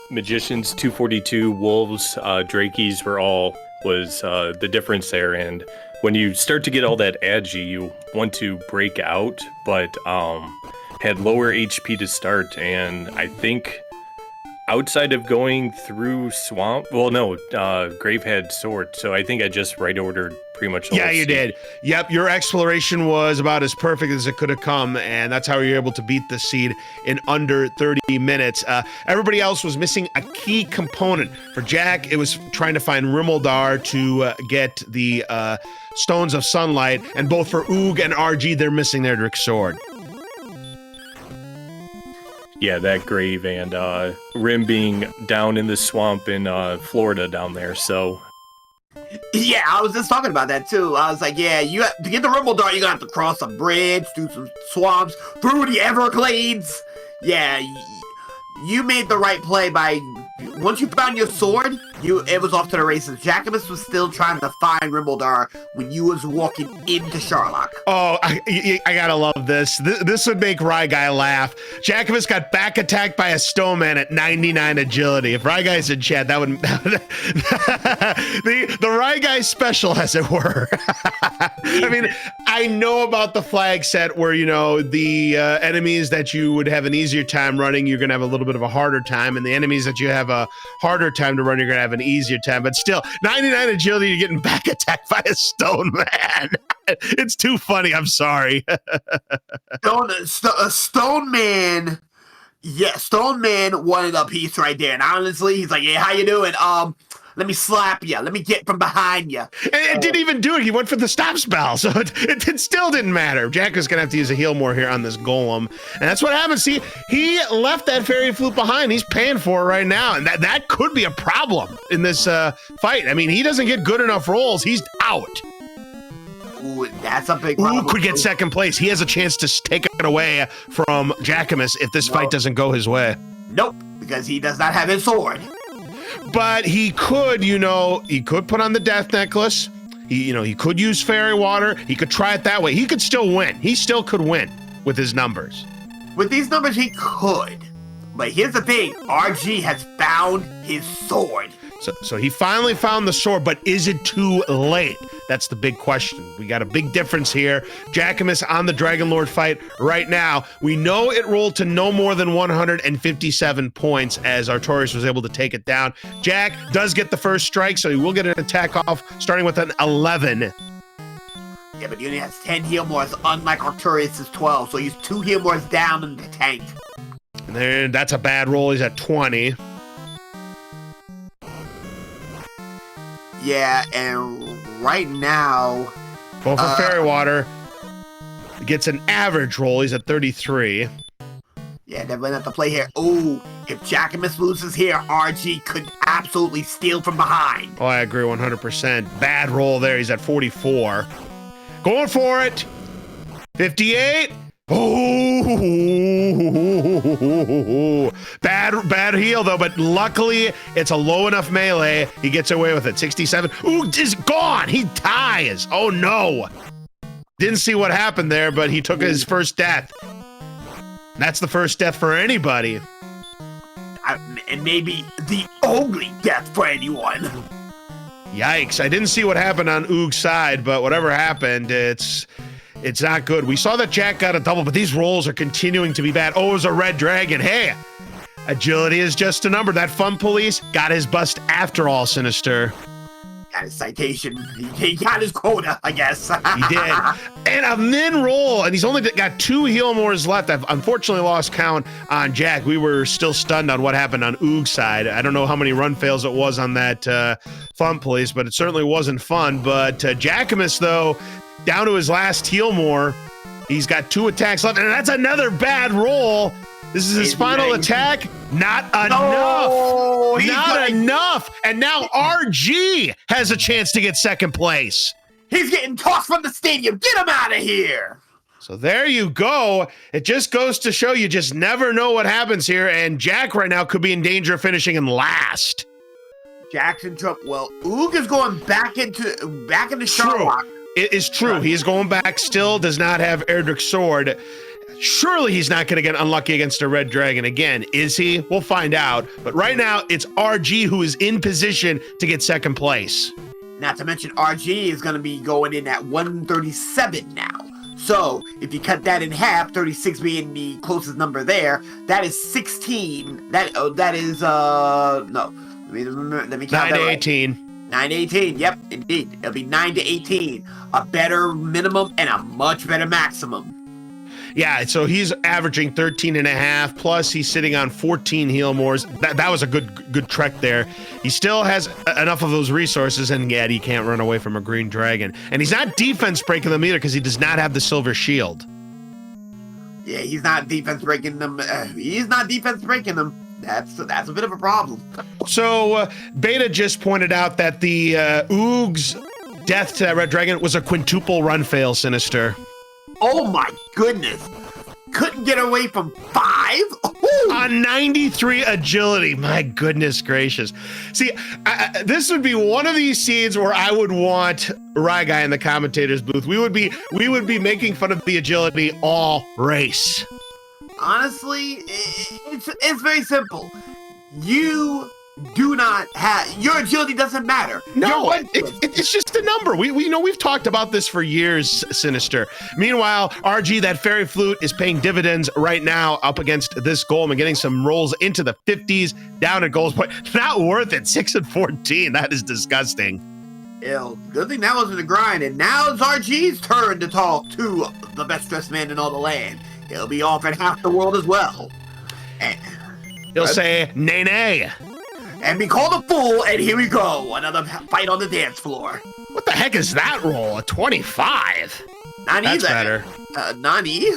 magicians, 242 wolves, drakies was the difference there. And when you start to get all that agi, you want to break out, but had lower HP to start. And I think outside of going through swamp, grave had sword, so I think I just right ordered pretty much the
Yeah,
whole
you
seed.
did. Yep, your exploration was about as perfect as it could have come, and that's how you're able to beat the seed in under 30 minutes. Everybody else was missing a key component. For Jack, it was trying to find Rimuldar to get the Stones of Sunlight, and both for Oog and RG, they're missing their Drick Sword.
Yeah, that grave, and Rim being down in the swamp in Florida down there, so...
Yeah, I was just talking about that too. I was like, yeah, to get the Rimuldar, you're gonna have to cross a bridge, through some swamps, through the Everglades. Yeah, you made the right play by... Once you found your sword, it was off to the races. Jackamus was still trying to find Rimuldar when you was walking into Sherlock.
Oh, I gotta love this. This would make Ryguy laugh. Jackamus got back attacked by a snowman at 99 agility. If Ryguy's in chat, that would the Ryguy special, as it were. I mean, I know about the flag set where, the enemies that you would have an easier time running, you're gonna have a little bit of a harder time, and the enemies that you have a harder time to run, you're gonna have an easier time. But still, 99 agility, you're getting back attacked by a stone man. It's too funny. I'm sorry.
Stone Man. Yeah, Stone Man wanted a piece right there. And honestly, he's like, "Yeah, how you doing? Let me slap you. Let me get from behind you."
And it didn't even do it. He went for the stop spell, so it still didn't matter. Jack is going to have to use a heal more here on this golem. And that's what happens. See, he left that fairy flute behind. He's paying for it right now. And that could be a problem in this fight. I mean, he doesn't get good enough rolls. He's out.
Ooh, that's a big problem.
Who could get second place? He has a chance to take it away from Jackamus if this fight doesn't go his way.
Nope, because he does not have his sword.
But he could, he could put on the death necklace. He could use fairy water. He could try it that way. He could still win. He still could win with his numbers.
With these numbers, he could. But here's the thing. RG has found his sword.
So he finally found the sword, but is it too late? That's the big question. We got a big difference here. Jackamus on the Dragon Lord fight right now. We know it rolled to no more than 157 points as Artorias was able to take it down. Jack does get the first strike, so he will get an attack off, starting with an 11.
Yeah, but he only has 10 heal mores, unlike Artorias' 12, so he's 2 heal mores down in the tank.
And then that's a bad roll. He's at 20.
Yeah, and right now...
Well, for fairy water, he gets an average roll. He's at 33.
Yeah, definitely not the play here. Oh, if Jackamus loses here, RG could absolutely steal from behind.
Oh, I agree 100%. Bad roll there. He's at 44. Going for it. 58. Oh, bad heel though, but luckily it's a low enough melee. He gets away with it. 67. Ooh, is gone. He ties. Oh no. Didn't see what happened there, but he took his first death. That's the first death for anybody.
And maybe the only death for anyone.
Yikes. I didn't see what happened on Oog's side, but whatever happened, it's not good. We saw that Jack got a double, but these rolls are continuing to be bad. Oh, it was a red dragon. Hey, agility is just a number. That fun police got his bust after all, Sinister.
Got his citation. He got his quota, I guess.
He did. And a min roll, and he's only got 2 heal mores left. I've unfortunately lost count on Jack. We were still stunned on what happened on Oog's side. I don't know how many run fails it was on that fun police, but it certainly wasn't fun. But Jackamus, though, down to his last heal more. He's got 2 attacks left, and that's another bad roll. This is his final attack. Not enough.
No,
Not enough. And now RG has a chance to get second place.
He's getting tossed from the stadium. Get him out of here.
So there you go. It just goes to show you just never know what happens here. And Jack right now could be in danger of finishing in last.
Jackson Trump. Well, Oog is going back into Sherlock.
It is true. He's going back still, does not have Erdrick's sword. Surely he's not going to get unlucky against a red dragon again, is he? We'll find out. But right now, it's RG who is in position to get second place.
Not to mention, RG is going to be going in at 137 now. So, if you cut that in half, 36 being the closest number there, that is 16. That is, no. Let me count
9
that
to
right.
18.
9 to 18, yep, indeed. It'll be 9 to 18. A better minimum and a much better maximum.
Yeah, so he's averaging 13 and a half, plus he's sitting on 14 heal mores. That was a good trek there. He still has enough of those resources, and yet he can't run away from a green dragon. And he's not defense breaking them either because he does not have the silver shield.
Yeah, he's not defense breaking them. That's a bit of a problem.
So Beta just pointed out that the Oog's death to that red dragon was a quintuple run fail, Sinister.
Oh my goodness. Couldn't get away from 5? Ooh.
On 93 agility. My goodness gracious. See, this would be one of these scenes where I would want Ryguy in the commentator's booth. We would be making fun of the agility all race.
Honestly, it's very simple. You do not have, your agility doesn't matter.
No, it's just a number. We've talked about this for years, Sinister. Meanwhile, RG, that fairy flute, is paying dividends right now up against this Golem, getting some rolls into the 50s, down at goals point. Not worth it. 6 and 14. That is disgusting.
Ew, good thing that wasn't a grind, and now it's RG's turn to talk to the best dressed man in all the land. He'll be off at half the world as well.
He'll say, nay, nay.
And be called a fool, and here we go. Another fight on the dance floor.
What the heck is that roll? A 25?
Nani,
That's better.
Nani?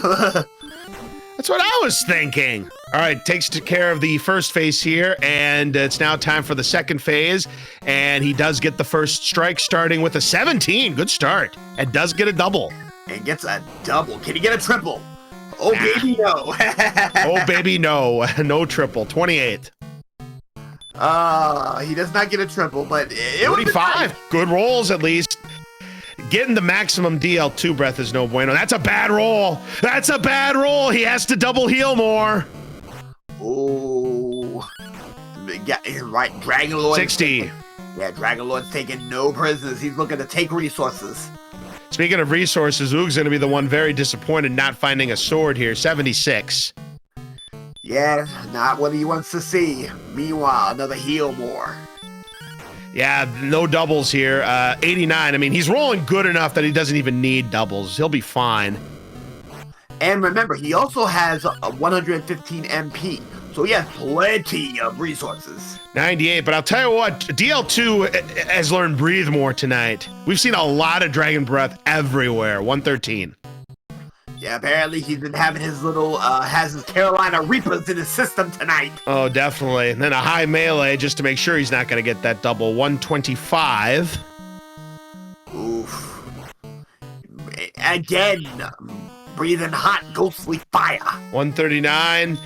That's what I was thinking. All right, takes care of the first phase here, and it's now time for the second phase. And he does get the first strike, starting with a 17. Good start. And does get a double.
And gets a double. Can he get a triple? Oh, baby, no.
Oh, baby, no. No triple. 28.
He does not get a triple, but it was
45. Good rolls, at least. Getting the maximum DL2 breath is no bueno. That's a bad roll. That's a bad roll. He has to double heal more.
Oh. Yeah, right. Dragon Lord.
60.
Yeah, Dragon Lord's taking no prisoners. He's looking to take resources.
Speaking of resources, Oog's going to be the one very disappointed not finding a sword here. 76.
Yeah, not what he wants to see. Meanwhile, another heal more.
Yeah, no doubles here. 89. I mean, he's rolling good enough that he doesn't even need doubles. He'll be fine.
And remember, he also has a 115 MP. So he has plenty of resources.
98, but I'll tell you what, DL2 has learned breathe more tonight. We've seen a lot of Dragon Breath everywhere. 113.
Yeah, apparently he's been having his little, has his Carolina Reapers in his system tonight.
Oh, definitely. And then a high melee just to make sure he's not going to get that double. 125.
Oof. Again, breathing hot, ghostly fire.
139.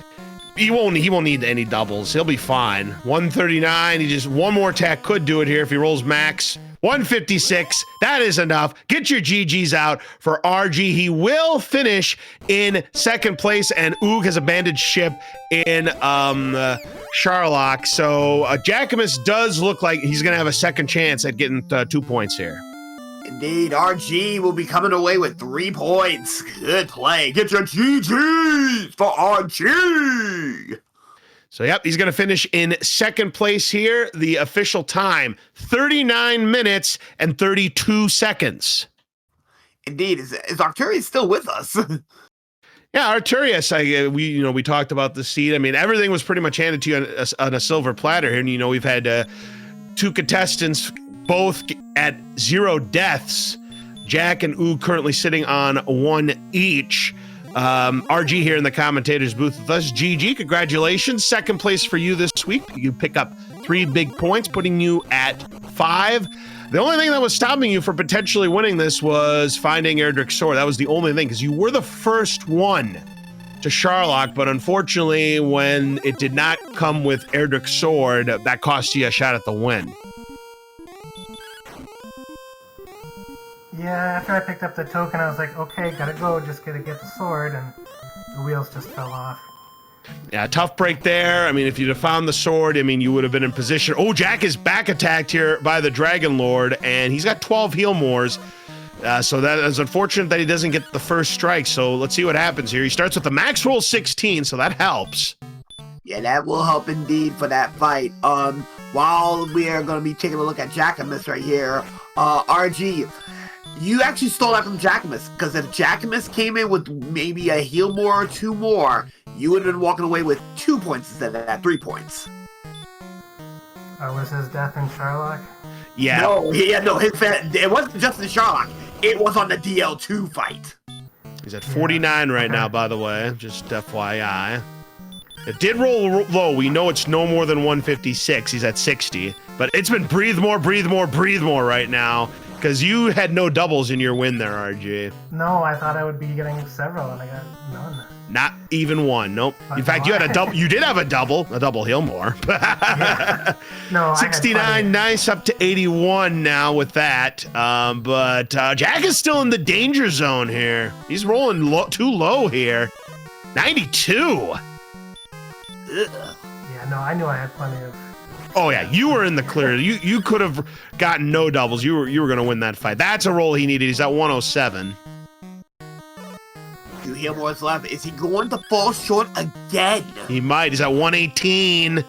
He won't need any doubles. He'll be fine. 139. He just one more attack could do it here if he rolls max. 156. That is enough. Get your GGs out for RG. He will finish in second place, and Oog has abandoned ship in Sharlock. So Jackamus does look like he's going to have a second chance at getting 2 points here.
Indeed, RG will be coming away with 3 points. Good play. Get your GGs for RG.
So, yep, he's going to finish in second place here. The official time, 39 minutes and 32 seconds.
Indeed. Is Arcturus still with us?
Yeah, Arturius, we talked about the seed. I mean, everything was pretty much handed to you on a silver platter here. And, we've had 2 contestants, both at 0 deaths. Jack and Oog currently sitting on 1 each. RG here in the commentator's booth with us. GG, congratulations. Second place for you this week. You pick up 3 big points, putting you at 5. The only thing that was stopping you from potentially winning this was finding Erdrick's sword. That was the only thing, because you were the first one to Sharlock, but unfortunately, when it did not come with Erdrick's sword, that cost you a shot at the win.
Yeah, after I picked up the token, I was like, okay, gotta go, just gotta get the sword, and the wheels just fell off.
Yeah, tough break there. I mean, if you'd have found the sword, you would have been in position. Oh, Jack is back attacked here by the Dragon Lord, and he's got 12 heal mores. So that is unfortunate that he doesn't get the first strike. So let's see what happens here. He starts with the max roll 16, so that helps.
Yeah, that will help indeed for that fight. While we are going to be taking a look at Jackamus right here, RG, you actually stole that from Jackamus, because if Jackamus came in with maybe a heal more or 2 more, you would have been walking away with 2 points instead of that 3 points.
Was his death in Sharlock?
Yeah.
No, it wasn't just in Sharlock. It was on the DL2 fight.
He's at 49 right now, by the way, just FYI. It did roll low. We know it's no more than 156. He's at 60. But it's been breathe more right now, because you had no doubles in your win there, RG.
No, I thought I would be getting several, and I got none.
Not even one. Nope. In fact, you had a double. You did have a double heal more.
Yeah. No,
69, nice, up to 81 now with that. But Jack is still in the danger zone here. He's rolling too low here. 92.
Yeah, no, I knew I had plenty of.
Oh yeah, you were in the clear. You could have gotten no doubles. You were going to win that fight. That's a roll he needed. He's at 107.
2 heal mores left. Is he going to fall short again?
He might. He's at 118.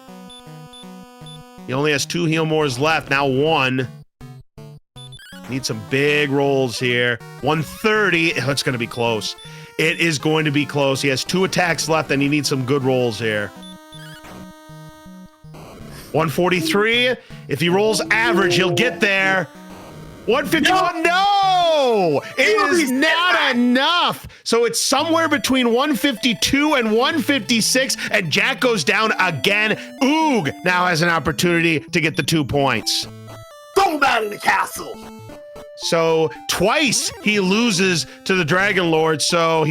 He only has 2 heal mores left. Now 1. Need some big rolls here. 130. Oh, it's going to be close. It is going to be close. He has 2 attacks left, and he needs some good rolls here. 143. If he rolls average, he'll get there. 151. No! It is not enough. So it's somewhere between 152 and 156, and Jack goes down again. Oog now has an opportunity to get the 2 points.
Go back to the castle.
So twice he loses to the Dragon Lord. So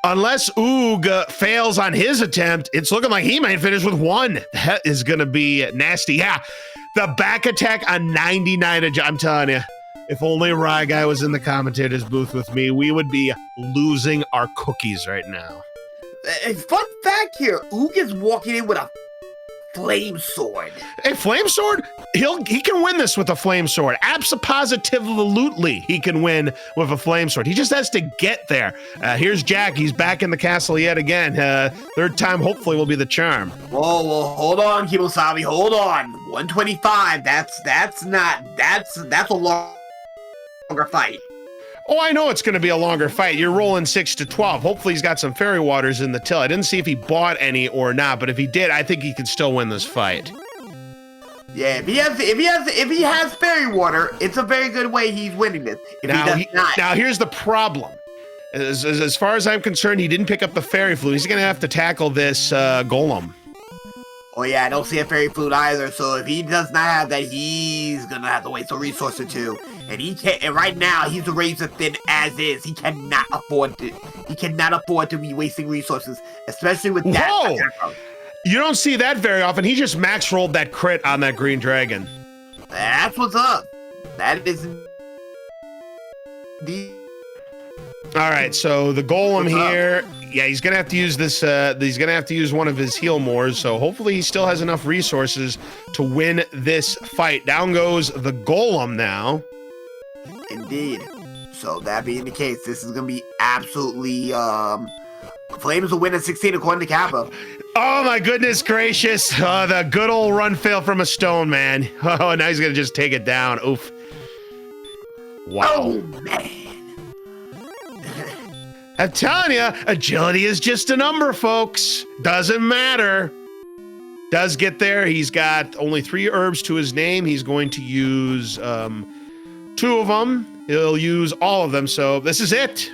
unless Oog fails on his attempt, it's looking like he might finish with 1. That is going to be nasty. Yeah, the back attack on 99. I'm telling you, if only Rye Guy was in the commentator's booth with me, we would be losing our cookies right now.
A fun fact here, Oog is walking in with a flame sword.
A flame sword? He can win this with a flame sword. Absolutely, he can win with a flame sword. He just has to get there. Here's Jack. He's back in the castle yet again. Third time, hopefully, will be the charm.
Whoa, hold on, Kimosabi, hold on. 125. That's a longer fight.
Oh, I know it's going to be a longer fight. You're rolling 6 to 12. Hopefully he's got some fairy waters in the till. I didn't see if he bought any or not, but if he did, I think he can still win this fight.
Yeah, if he has fairy water, it's a very good way he's winning this. If he does not.
Now here's the problem. As far as I'm concerned, he didn't pick up the fairy flute. He's going to have to tackle this golem.
Oh yeah, I don't see a fairy flute either, so if he does not have that, he's gonna have to waste a resource or two. And he can't, and right now, he's a razor thin as is. He cannot afford to be wasting resources, especially with that.
Whoa! You don't see that very often. He just max rolled that crit on that green dragon.
That's what's up. That is the.
All right, so the golem here, yeah, he's gonna have to use this. He's gonna have to use one of his heal mores. So hopefully he still has enough resources to win this fight. Down goes the golem now.
Indeed. So that being the case, this is gonna be absolutely. Flames will win at 16 according to Kappa.
Oh my goodness gracious! The good old run fail from a stone man. Oh, now he's gonna just take it down. Oof. Wow.
Oh man.
I'm telling you, agility is just a number, folks. Doesn't matter. Does get there. He's got only 3 herbs to his name. He's going to use 2 of them. He'll use all of them. So this is it.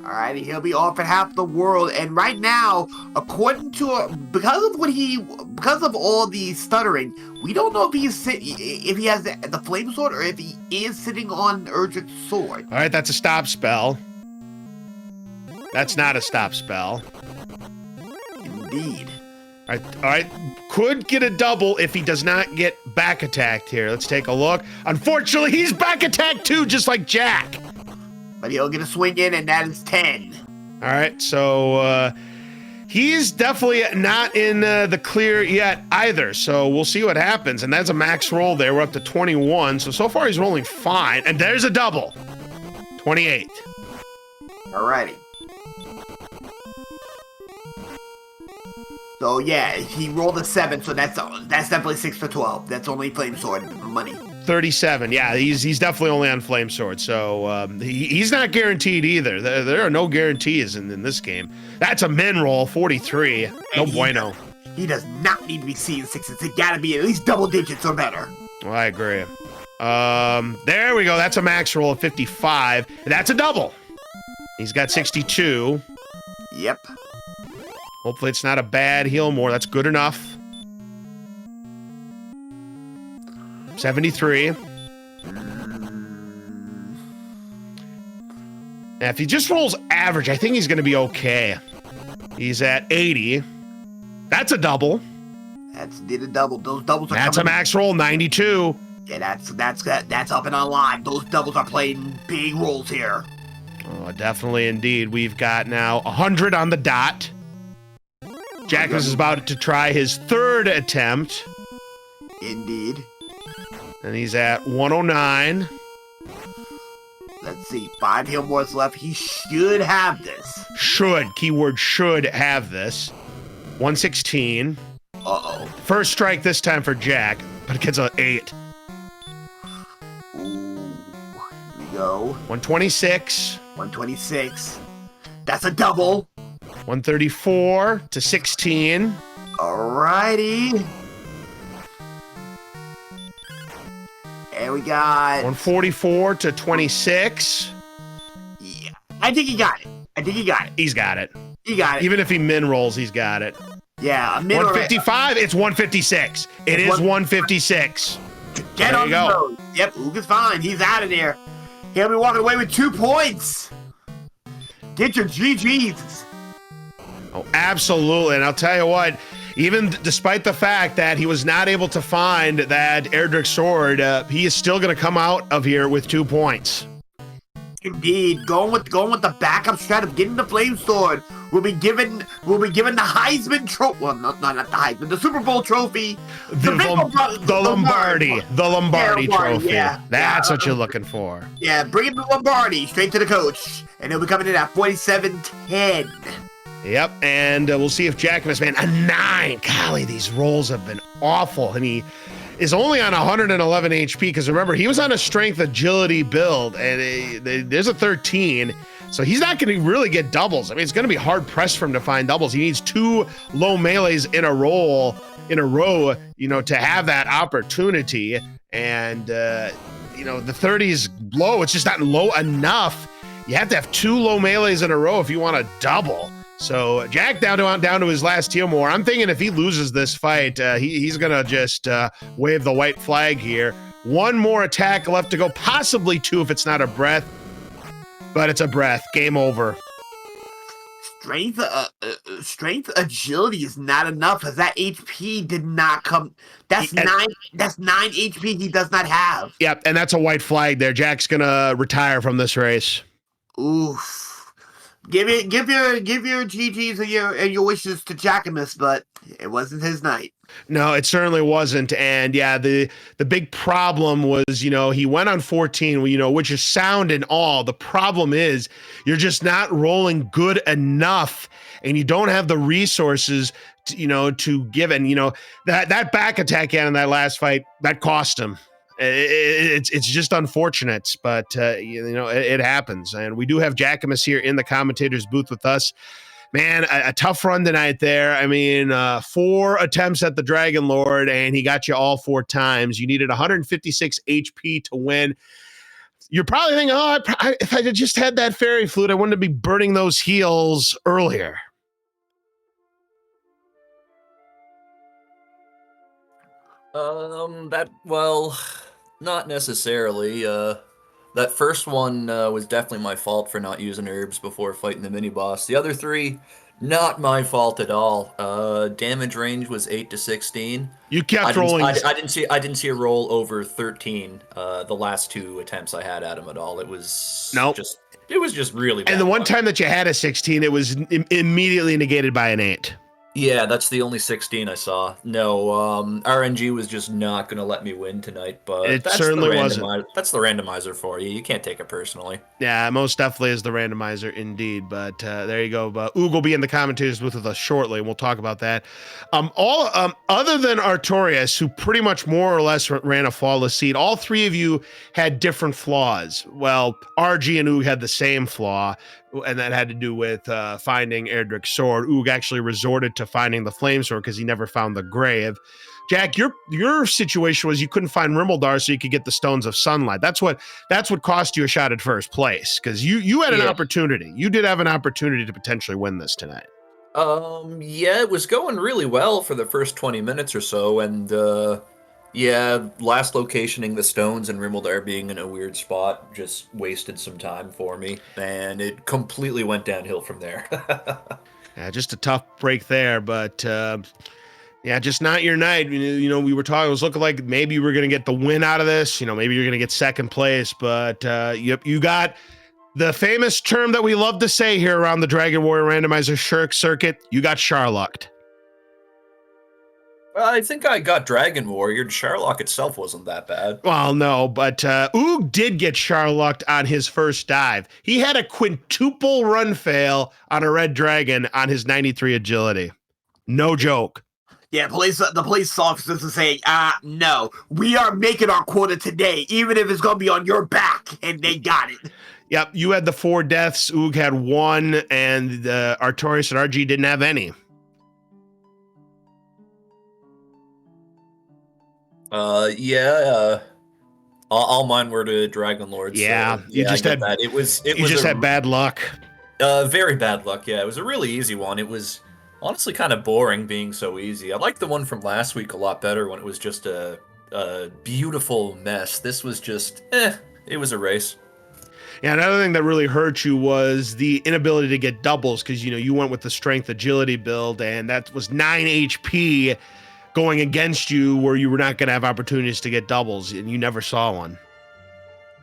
Alrighty, he'll be off at half the world. And right now, according to because of all the stuttering, we don't know if he has the flame sword or if he is sitting on Erdrick's sword.
All right, that's a stop spell. That's not a stop spell.
Indeed.
All right. Could get a double if he does not get back attacked here. Let's take a look. Unfortunately, he's back attacked too, just like Jack.
But he'll get a swing in, and that is 10.
All right, so he's definitely not in the clear yet either. So we'll see what happens. And that's a max roll there. We're up to 21. So far he's rolling fine. And there's a double. 28.
Alrighty. So yeah, he rolled a 7, so that's definitely 6 for 12. That's only flame sword money.
37. Yeah, he's definitely only on flame sword. So he's not guaranteed either. There are no guarantees in this game. That's a min roll, 43. No bueno.
He does not need to be seeing 6s. It gotta be at least double digits or better.
Well, I agree. There we go. That's a max roll of 55. That's a double. He's got 62.
Yep.
Hopefully it's not a bad heal more. That's good enough. 73. Now, if he just rolls average, I think he's going to be okay. He's at 80. That's a double.
Did a double. Those doubles are
That's a max roll, 92.
Yeah, that's up and online. Those doubles are playing big roles here.
Oh, definitely indeed. We've got now 100 on the dot. Jack is about to try his 3rd attempt.
Indeed.
And he's at 109.
Let's see. 5 heal mores left. He should have this.
Should. Keyword should have this. 116.
Uh-oh.
First strike this time for Jack, but it gets an 8.
Ooh. Here we go.
126.
126. That's a double.
134 to 16.
Alrighty. And we got
144 to 26.
Yeah. I think he got it.
He's got it.
He got it.
Even if he min rolls, he's got it.
Yeah, a min
155, it's 156. It is 156.
Get
There
on
you
the
go.
road. Yep, Ook is fine. He's out of there. He'll be walking away with 2 points. Get your GGs.
Oh, absolutely. And I'll tell you what, even despite the fact that he was not able to find that Erdrick sword, he is still going to come out of here with 2 points.
Indeed, going with the backup strat of getting the flame sword. We'll be given the Heisman trophy. Well, not the Heisman, the Super Bowl trophy.
The Lombardi trophy.
Yeah,
That's what you're looking for.
Yeah, bring him the Lombardi straight to the coach, and he'll be coming in at 47-10.
Yep, and we'll see if Jack and his man, a 9. Golly, these rolls have been awful. And he is only on 111 HP, because remember, he was on a strength agility build, and there's a 13. So he's not going to really get doubles. I mean, it's going to be hard pressed for him to find doubles. He needs 2 low melees in a row, to have that opportunity. And, the 30 is low. It's just not low enough. you have to have 2 low melees in a row if you want to double. So Jack down to his last heal more. I'm thinking if he loses this fight, he's going to just wave the white flag here. 1 more attack left to go, possibly 2 if it's not a breath. But it's a breath. Game over.
Strength, agility is not enough, as that HP did not come. That's 9 HP he does not have.
Yep, and that's a white flag there. Jack's gonna retire from this race.
Oof. Give your GGs and your wishes to Jackamus, but it wasn't his night.
No, it certainly wasn't. And yeah, the big problem was, he went on 14, which is sound and all. The problem is you're just not rolling good enough, and you don't have the resources to give. And that back attack in that last fight, that cost him. It's just unfortunate, but it happens. And we do have Jackamus here in the commentator's booth with us. Man, a tough run tonight there. I mean, 4 attempts at the Dragon Lord, and he got you all 4 times. You needed 156 HP to win. You're probably thinking, if I had just had that fairy flute, I wouldn't be burning those heals earlier.
Not necessarily. That first one was definitely my fault for not using herbs before fighting the mini boss. The other 3, not my fault at all. Damage range was 8 to 16.
You kept rolling.
I didn't see a roll over 13. The last 2 attempts I had at him at all. It was It was just really bad.
And the one time that you had a 16, it was immediately negated by an 8.
Yeah, that's the only 16 I saw. No, RNG was just not going to let me win tonight, but
it certainly wasn't.
That's the randomizer for you. You can't take it personally.
Yeah, most definitely is the randomizer indeed. But there you go. But Oog will be in the commentators booth with us shortly, and we'll talk about that. Other than Artorias, who pretty much more or less ran a flawless seed, all 3 of you had different flaws. Well, RG and Oog had the same flaw, and that had to do with finding Erdrick's sword. Oog actually resorted to finding the flame sword because he never found the grave. Jack, your situation was you couldn't find Rimmildar so you could get the Stones of Sunlight. That's what cost you a shot at first place, because you had an opportunity. You did have an opportunity to potentially win this tonight.
Yeah, it was going really well for the first 20 minutes or so, and last locationing the stones and Rimmildar being in a weird spot just wasted some time for me, and it completely went downhill from there.
Yeah, just a tough break there, but just not your night. We were talking, it was looking like maybe you were going to get the win out of this. Maybe you're going to get second place, but you got the famous term that we love to say here around the Dragon Warrior Randomizer circuit. You got Sharlocked.
I think I got Dragon Warrior. Sharlock itself wasn't that bad.
Well, no, but Oog did get Sharlocked on his first dive. He had a quintuple run fail on a red dragon on his 93 agility. No joke.
Yeah, the police officers are saying, no, we are making our quota today, even if it's going to be on your back, and they got it.
Yep, you had the 4 deaths. Oog had 1, and Artorias and RG didn't have any.
All mine were to Dragon Lords.
Yeah,
so,
you just had
that. It was
had bad luck.
Very bad luck. Yeah, it was a really easy one. It was honestly kind of boring being so easy. I liked the one from last week a lot better when it was just a beautiful mess. This was just it was a race.
Yeah, another thing that really hurt you was the inability to get doubles, because you went with the strength agility build, and that was 9 HP. Going against you, where you were not going to have opportunities to get doubles, and you never saw one.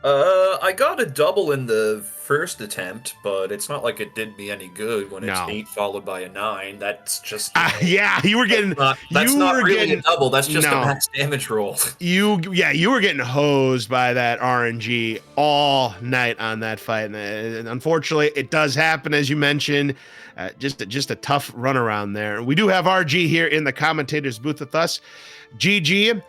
I got a double in the first attempt, but it's not like it did me any good when it's 8 followed by a 9. That's just
you were getting
that's not really a double. That's just a max damage roll. You
were getting hosed by that RNG all night on that fight, and unfortunately, it does happen, as you mentioned. Just a tough run around there. We do have RG here in the commentators booth with us. GG,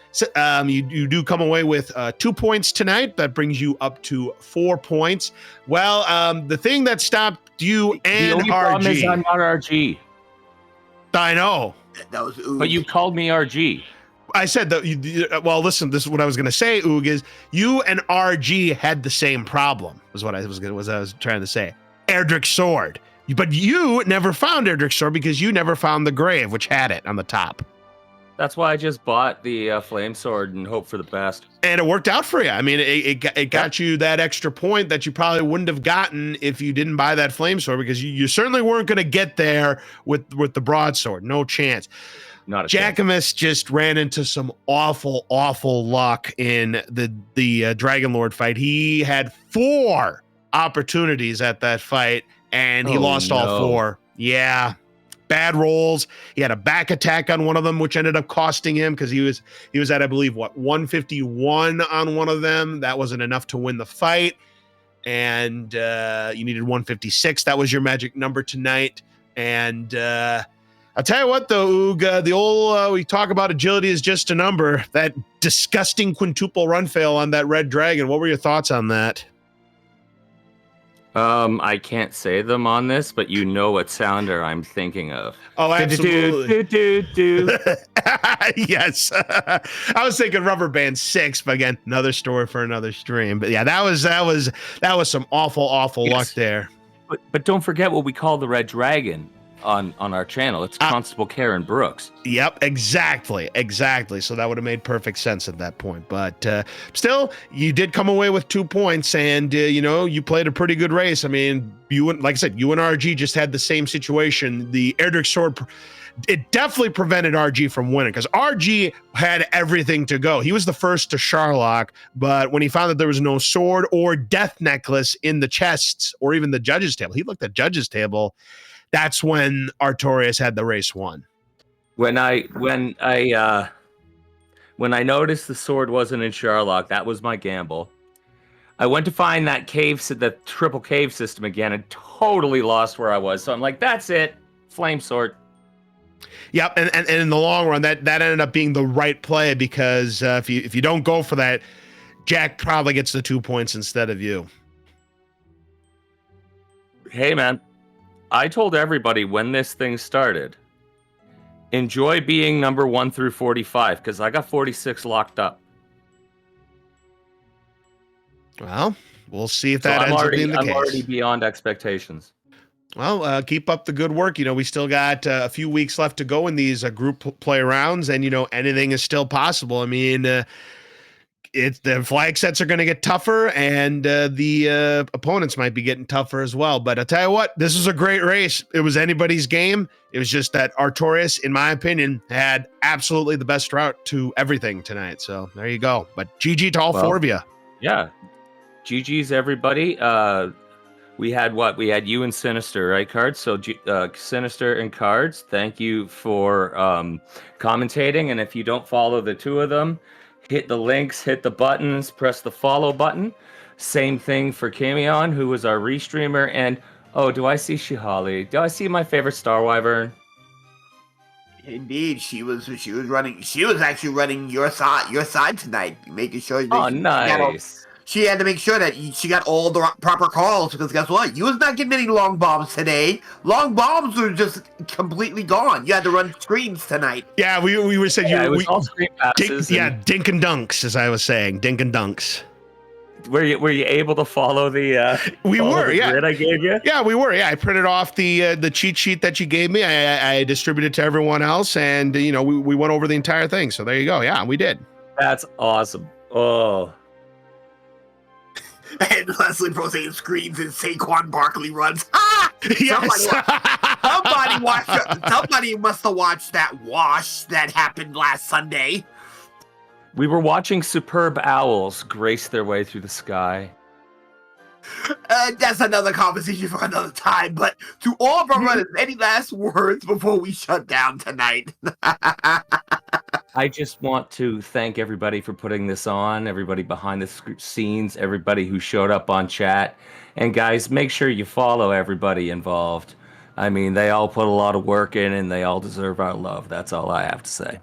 you do come away with 2 points tonight. That brings you up to 4 points. Well, the thing that stopped you and
the only
RG.
problem is I'm not RG.
I know.
That was Oog.
But you called me RG.
I said that. Well, listen. This is what I was going to say. Oog, is you and RG had the same problem. Was what I was trying to say. Erdrick's sword, but you never found Erdrick's sword because you never found the grave, which had it on the top.
That's why I just bought the flame sword and hope for the best.
And it worked out for you. I mean, it got you that extra point that you probably wouldn't have gotten if you didn't buy that flame sword, because you certainly weren't going to get there with the broadsword. No chance.
Not a chance.
Jackamus just ran into some awful luck in the Dragon Lord fight. He had 4 opportunities at that fight, and he lost all 4. Yeah. Bad rolls. He had a back attack on one of them, which ended up costing him, because he was at, I believe, 151 on one of them. That wasn't enough to win the fight, and you needed 156. That was your magic number tonight. And I'll tell you what, though, Oog, the old we talk about agility is just a number. That disgusting quintuple run fail on that red dragon. What were your thoughts on that?
I can't say them on this, but you know what sounder I'm thinking of.
Oh, absolutely.
Do.
Yes. I was thinking Rubber Band 6, but again, another story for another stream. But yeah, that was some awful luck there.
But don't forget what we call the red dragon on our channel. It's Constable Karen Brooks.
Yep, exactly. So that would have made perfect sense at that point. But still, you did come away with 2 points, and you played a pretty good race. I mean, like I said, you and RG just had the same situation. The Erdrick sword, it definitely prevented RG from winning, because RG had everything to go. He was the first to Sharlock, but when he found that there was no sword or death necklace in the chests or even the judges table, he looked at judges table. That's when Artorias had the race won.
When I noticed the sword wasn't in Sharlock, that was my gamble. I went to find that the triple cave system again, and totally lost where I was. So I'm like, that's it, flame sword.
Yep, and in the long run, that ended up being the right play, because if you don't go for that, Jack probably gets the 2 points instead of you.
Hey, man. I told everybody when this thing started, enjoy being number 1 through 45, because I got 46 locked up.
Well, we'll see if that ends up being the case.
I'm already beyond expectations.
Well, keep up the good work. We still got a few weeks left to go in these group play rounds, and anything is still possible. I mean, the flag sets are going to get tougher, and the opponents might be getting tougher as well. But I'll tell you what, this was a great race. It was anybody's game. It was just that Artorias, in my opinion, had absolutely the best route to everything tonight. So there you go. But GG to all 4 of you.
Yeah. GG's, everybody. We had you and Sinister, right, Cards? So Sinister and Cards, thank you for commentating. And if you don't follow the 2 of them, hit the links, hit the buttons, press the follow button. Same thing for Camion, who was our restreamer. And do I see Shihali? Do I see my favorite Star Wyvern?
Indeed, she was running. She was actually running your side tonight, making sure.
Nice.
She had to make sure that she got all the proper calls, because guess what? You was not getting any long bombs today. Long bombs were just completely gone. You had to run screens tonight.
Yeah, we were saying
it was all screen passes.
Dink and dunks, as I was saying, dink and dunks.
Were you able to follow the?
We were, yeah.
Grid I gave you.
Yeah, we were. Yeah, I printed off the cheat sheet that you gave me. I distributed to everyone else, and we went over the entire thing. So there you go. Yeah, we did.
That's awesome. Oh.
And Leslie Prosane screams and Saquon Barkley runs. Ah!
Yes.
Somebody must have watched that wash that happened last Sunday.
We were watching superb owls grace their way through the sky.
That's another conversation for another time, but to all of our runners, any last words before we shut down tonight?
I just want to thank everybody for putting this on, everybody behind the scenes, everybody who showed up on chat. And guys, make sure you follow everybody involved. I mean, they all put a lot of work in, and they all deserve our love. That's all I have to say.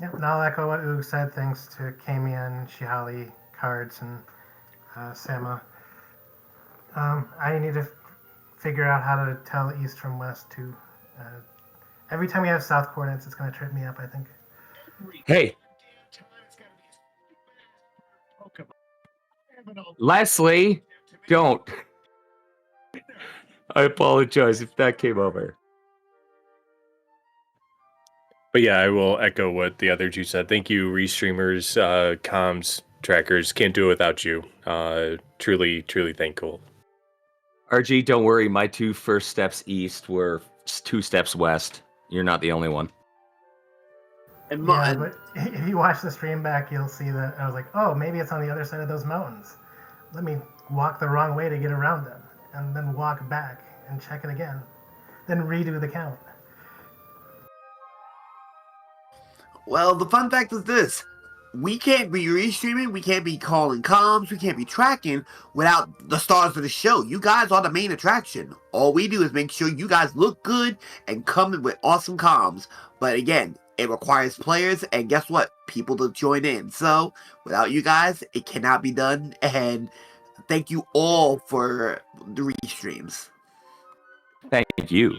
Yep, and I'll echo what Oog said. Thanks to Kamian, Shihali, Cards, and Sama. I need to figure out how to tell east from west too. Every time we have south coordinates, it's going to trip me up, I think.
Hey, Leslie, don't. I apologize if that came over.
But yeah, I will echo what the other two said. Thank you, restreamers, comms, trackers. Can't do it without you. Truly, truly thankful.
RG, don't worry. My 2 first steps east were 2 steps west. You're not the only one.
And
Yeah,
mine.
but if you watch the stream back, you'll see that I was like, oh, maybe it's on the other side of those mountains. Let me walk the wrong way to get around them, and then walk back and check it again. Then redo the count.
Well, the fun fact is this. We can't be restreaming, we can't be calling comms, we can't be tracking without the stars of the show. You guys are the main attraction. All we do is make sure you guys look good and come in with awesome comms. But again, it requires players, and guess what? People to join in. So, without you guys, it cannot be done. And thank you all for the restreams.
Thank you.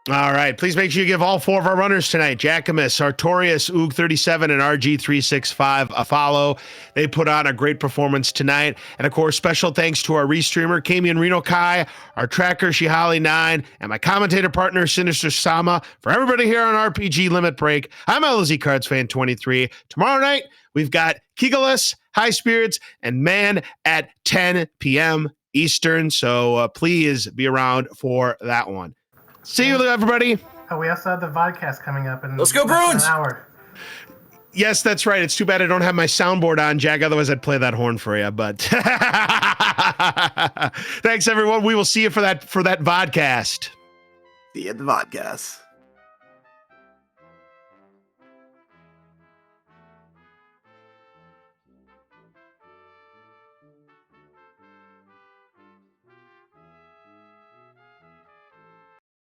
All right. Please make sure you give all 4 of our runners tonight, Jackamus, Artorias, Oog37, and RG365 a follow. They put on a great performance tonight. And of course, special thanks to our restreamer, Kamian Reno Kai, our tracker, Shihali9, and my commentator partner, Sinister Sama. For everybody here on RPG Limit Break, I'm LZ Cards Fan 23. Tomorrow night, we've got Kigalis, High Spirits, and Man at 10 p.m. Eastern. So please be around for that one. See you, everybody.
Oh, we also have the vodcast coming up in
Let's go,
less than
Bruins!
an hour.
Yes, that's right. It's too bad I don't have my soundboard on, Jack. Otherwise, I'd play that horn for you. But thanks, everyone. We will see you for that vodcast.
See you at the vodcast.